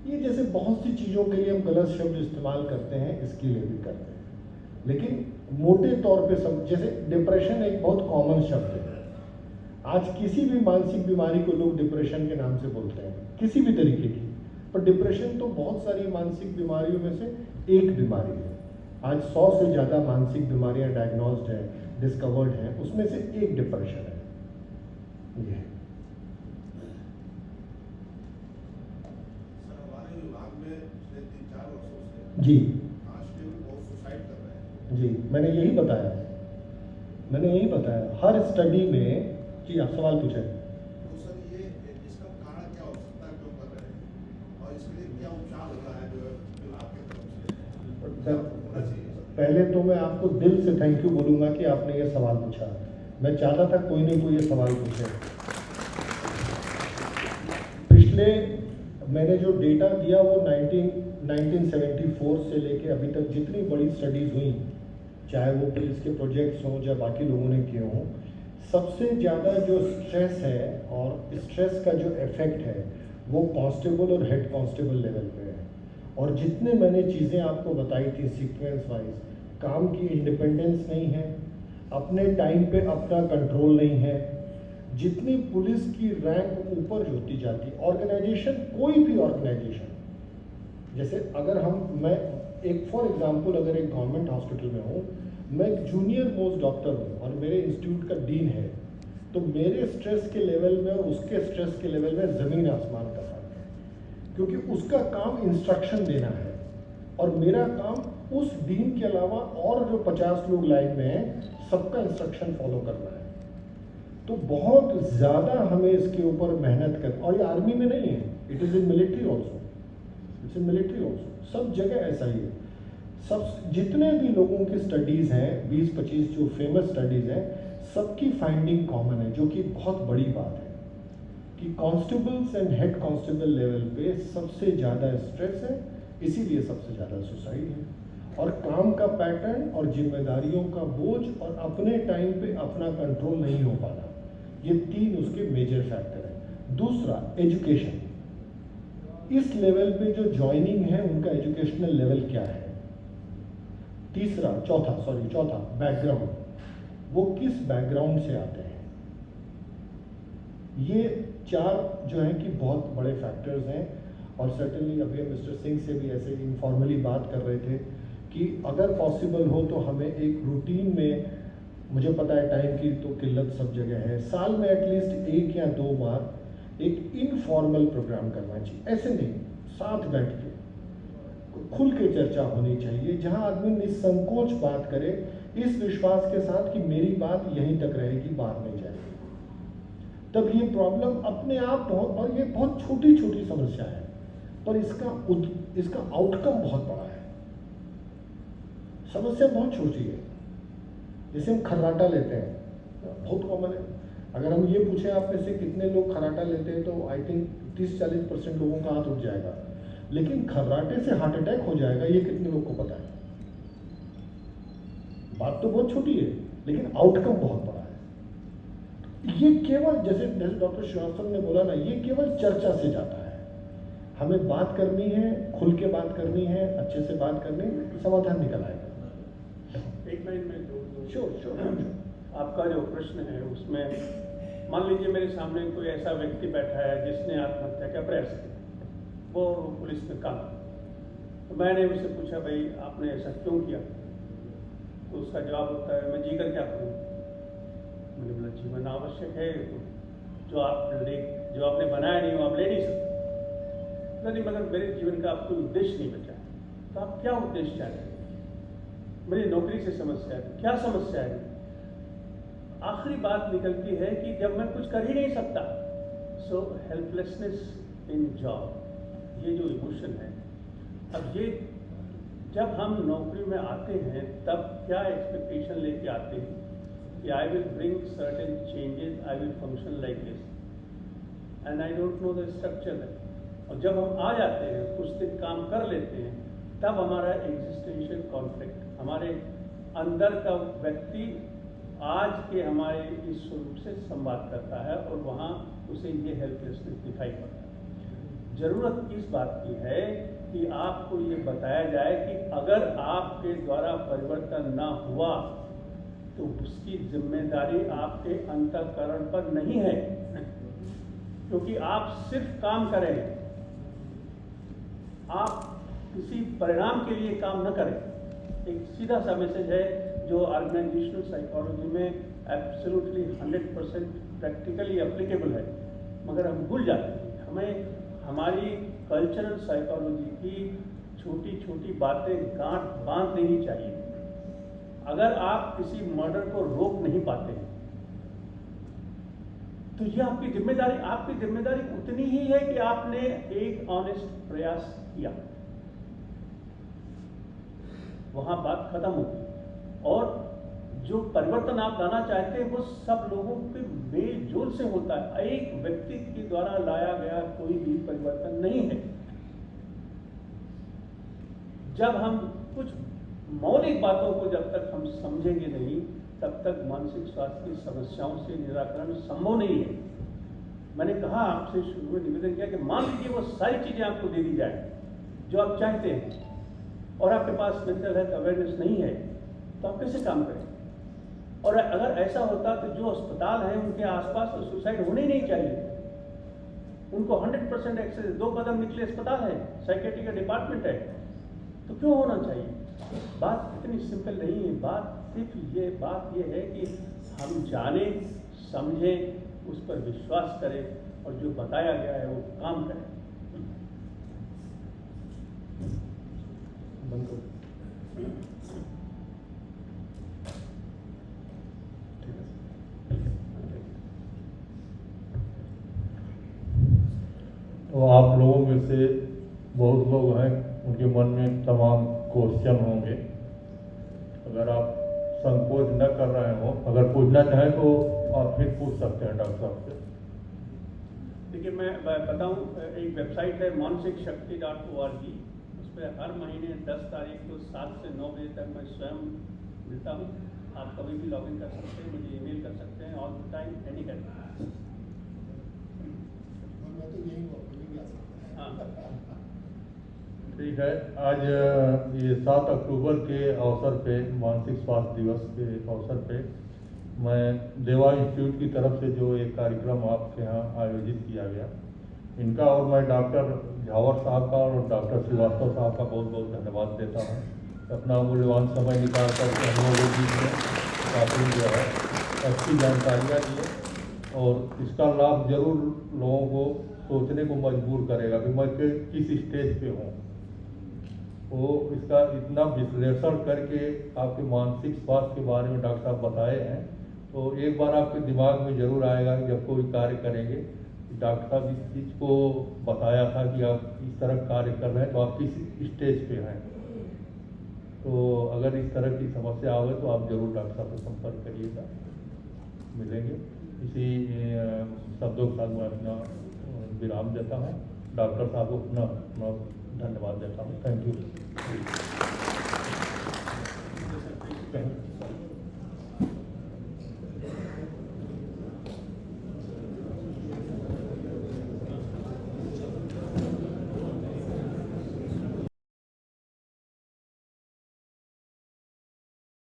ये जैसे बहुत सी चीज़ों के लिए हम गलत शब्द इस्तेमाल करते हैं, इसके लिए भी करते हैं। लेकिन मोटे तौर पे सब, जैसे डिप्रेशन एक बहुत कॉमन शब्द है। आज किसी भी मानसिक बीमारी को लोग डिप्रेशन के नाम से बोलते हैं, किसी भी तरीके की। पर डिप्रेशन तो बहुत सारी मानसिक बीमारियों में से एक बीमारी है। आज 100 से ज़्यादा मानसिक बीमारियां डायग्नोस्ड हैं, डिस्कवर्ड हैं, उसमें से एक डिप्रेशन है। ये
सर, हमारे विभाग में पिछले 3-4 वर्षों से
जी
कांस्टेबल बहुत सुसाइड कर रहे हैं।
जी, मैंने यही बताया हर स्टडी में। जी, आप सवाल पूछें।
तो सर, ये इसका कारण क्या हो सकता है, क्यों कर रहे हैं और इसके लिए क्या उपचार होता है जो विभाग की तरफ से होना चाहिए?
पहले तो मैं आपको दिल से थैंक यू बोलूँगा कि आपने ये सवाल पूछा। मैं चाहता था कोई नहीं कोई ये सवाल पूछे। पिछले मैंने जो डेटा दिया वो 1974 से लेके अभी तक जितनी बड़ी स्टडीज़ हुई, चाहे वो पुलिस के प्रोजेक्ट्स हों या बाकी लोगों ने किए हों, सबसे ज़्यादा जो स्ट्रेस है और स्ट्रेस का जो इफेक्ट है वो कांस्टेबल और हेड कांस्टेबल लेवल पे है। और जितने मैंने चीज़ें आपको बताई थी सीक्वेंस वाइज, काम की इंडिपेंडेंस नहीं है, अपने टाइम पे अपना कंट्रोल नहीं है, जितनी पुलिस की रैंक ऊपर होती जाती, ऑर्गेनाइजेशन, कोई भी ऑर्गेनाइजेशन, जैसे अगर मैं एक फॉर एग्जांपल अगर एक गवर्नमेंट हॉस्पिटल में हूँ, मैं एक जूनियर मोस्ट डॉक्टर हूँ और मेरे इंस्टीट्यूट का डीन है, तो मेरे स्ट्रेस के लेवल में और उसके स्ट्रेस के लेवल में ज़मीन आसमान का फर्क है। क्योंकि उसका काम इंस्ट्रक्शन देना है और मेरा काम उस डीन के अलावा और जो 50 लोग लाइन में हैं सबका इंस्ट्रक्शन फॉलो करना है। तो बहुत ज़्यादा हमें इसके ऊपर मेहनत कर, और ये आर्मी में नहीं है, it is in military also, it's in military also, सब जगह ऐसा ही है। सब जितने भी लोगों की स्टडीज़ हैं, 20-25 जो फेमस स्टडीज़ हैं, सबकी फाइंडिंग कॉमन है, जो कि बहुत बड़ी बात है कि constables and head constable level पे सबसे ज़्यादा स्ट्रेस है, इसीलिए सबसे ज़्यादा सुसाइड है। और काम का पैटर्न और जिम्मेदारियों का बोझ और अपने टाइम पे अपना कंट्रोल नहीं हो पाना, ये 3 उसके मेजर फैक्टर हैं। दूसरा, एजुकेशन, इस लेवल पे जो ज्वाइनिंग है उनका एजुकेशनल लेवल क्या है। चौथा बैकग्राउंड, वो किस बैकग्राउंड से आते हैं। ये 4 जो हैं कि बहुत बड़े फैक्टर्स हैं। और सर्टेनली अभी हम मिस्टर सिंह से भी ऐसे इनफॉर्मली बात कर रहे थे कि अगर पॉसिबल हो तो हमें एक रूटीन में, मुझे पता है टाइम की तो किल्लत सब जगह है, साल में एटलीस्ट 1 या 2 बार एक इनफॉर्मल प्रोग्राम करना चाहिए। ऐसे नहीं, साथ बैठ के खुल के चर्चा होनी चाहिए, जहां आदमी निसंकोच बात करे, इस विश्वास के साथ कि मेरी बात यहीं तक रहेगी, बाहर नहीं जाएगी। तब ये प्रॉब्लम अपने आप बहुत, और ये बहुत छोटी छोटी समस्या है, पर इसका आउटकम बहुत बड़ा है। समस्या बहुत छोटी है, जैसे हम खर्राटा लेते हैं, बहुत कॉमन है। अगर हम ये पूछें आप में से कितने लोग खर्राटा लेते हैं, तो आई थिंक 30-40% लोगों का हाथ उठ जाएगा। लेकिन खर्राटे से हार्ट अटैक हो जाएगा, ये कितने लोग को पता है। बात तो बहुत छोटी है, लेकिन आउटकम बहुत बड़ा है। ये केवल जैसे डॉक्टर श्रीवास्तव ने बोला ना, ये केवल चर्चा से जाता है। हमें बात करनी है, खुल के बात करनी है, अच्छे से बात करनी, समाधान निकल आएगा।
एक मिनट में
श्योर।
आपका जो प्रश्न है उसमें मान लीजिए मेरे सामने कोई ऐसा व्यक्ति बैठा है जिसने आत्महत्या का प्रयास किया, वो पुलिस में काम, तो मैंने उससे पूछा भाई आपने ऐसा क्यों किया, तो उसका जवाब होता है मैं जीकर क्या करूँ। मैंने बोला जीवन आवश्यक है, जो आपने बनाया नहीं वो आप ले नहीं सकते। नहीं मगर मेरे जीवन का कोई उद्देश्य नहीं बचा, तो आप क्या उद्देश्य चाहते हैं, मेरी नौकरी से समस्या है, क्या समस्या है। आखिरी बात निकलती है कि जब मैं कुछ कर ही नहीं सकता, सो हेल्पलेसनेस इन जॉब, ये जो इमोशन है। अब ये जब हम नौकरी में आते हैं तब क्या एक्सपेक्टेशन लेके आते हैं कि I will bring certain changes, I will function like this, and I don't know the structure. और जब हम आ जाते हैं, कुछ दिन काम कर लेते हैं, तब हमारा एग्जिस्टेंशियल कॉन्फ्लिक्ट, हमारे अंदर का व्यक्ति आज के हमारे इस स्वरूप से संवाद करता है और वहाँ उसे ये हेल्पलेसनेस दिखाई पड़ता है। जरूरत इस बात की है कि आपको ये बताया जाए कि अगर आपके द्वारा परिवर्तन ना हुआ तो उसकी जिम्मेदारी आपके अंतःकरण पर नहीं है, क्योंकि आप सिर्फ काम करें, आप किसी परिणाम के लिए काम न करें। एक सीधा सा मैसेज है जो ऑर्गेनाइजेशनल साइकोलॉजी में एब्सोल्युटली 100% प्रैक्टिकली एप्लीकेबल है, मगर हम भूल जाते हैं। हमें हमारी कल्चरल साइकोलॉजी की छोटी छोटी बातें गांठ बांध देनी चाहिए। अगर आप किसी मर्डर को रोक नहीं पाते हैं तो ये आपकी जिम्मेदारी उतनी ही है कि आपने एक ऑनेस्ट प्रयास किया, वहां बात खत्म होती। और जो परिवर्तन आप लाना चाहते हैं वो सब लोगों के मेल जोल से होता है, एक व्यक्ति के द्वारा लाया गया कोई भी परिवर्तन नहीं है। जब हम कुछ मौलिक बातों को जब तक हम समझेंगे नहीं, तब तक मानसिक स्वास्थ्य की समस्याओं से निराकरण संभव नहीं है। मैंने कहा आपसे शुरू में निवेदन किया कि मान लीजिए वो सारी चीजें आपको दे दी जाए जो आप चाहते हैं और आपके पास मेंटल हेल्थ अवेयरनेस नहीं है, तो आप कैसे काम करें। और अगर ऐसा होता तो जो अस्पताल हैं उनके आसपास तो सुसाइड होने ही नहीं चाहिए। उनको 100% एक्सेस, 2 कदम निकले अस्पताल है, साइकेट्री का डिपार्टमेंट है, तो क्यों होना चाहिए। बात इतनी सिंपल नहीं है। बात ये है कि हम जाने समझें, उस पर विश्वास करें और जो बताया गया है वो काम करें।
तो आप लोगों में से बहुत लोग हैं, उनके मन में तमाम क्वेश्चन होंगे। अगर आप संकोच न कर रहे हो, अगर पूछना चाहें तो आप फिर पूछ सकते हैं डॉक्टर साहब से।
देखिए मैं बताऊं, एक वेबसाइट है mansikshakti.org, उस पर हर महीने 10 तारीख को 7 से 9 बजे तक मैं स्वयं मिलता हूं। आप कभी भी लॉगिन कर सकते हैं, मुझे ईमेल कर सकते हैं, all the time, any time.
मैं तो यही हूँ, कभी भी आ सकता है।
हाँ
ठीक है। आज ये 7 अक्टूबर के अवसर पे, मानसिक स्वास्थ्य दिवस के अवसर पे, मैं देवा इंस्टीट्यूट की तरफ से जो एक कार्यक्रम आपके यहाँ आयोजित किया गया, इनका और मैं डॉक्टर झावर साहब का और डॉक्टर श्रीवास्तव साहब का बहुत बहुत धन्यवाद देता हूँ। अपना मूल्यवान समय निकाल करके हम लोगों के बीच में काफ़ी जो है अच्छी जानकारियाँ दी और इसका लाभ जरूर लोगों को सोचने को मजबूर करेगा कि मैं किस स्टेज पे हूँ। वो इसका इतना विश्लेषण करके आपके मानसिक स्वास्थ्य के बारे में डॉक्टर साहब बताए हैं, तो एक बार आपके दिमाग में जरूर आएगा कि जब कोई कार्य करेंगे, डॉक्टर साहब इस चीज़ को बताया था कि आप इस तरह कार्य कर रहे हैं तो आप किस स्टेज पे हैं। तो अगर इस तरह की समस्या आवे तो आप जरूर डॉक्टर साहब से संपर्क करिएगा, मिलेंगे। इसी शब्दों के साथ मैं अपना विराम देता हूँ। डॉक्टर साहब को अपना धन्यवाद देता हूँ। Thank you.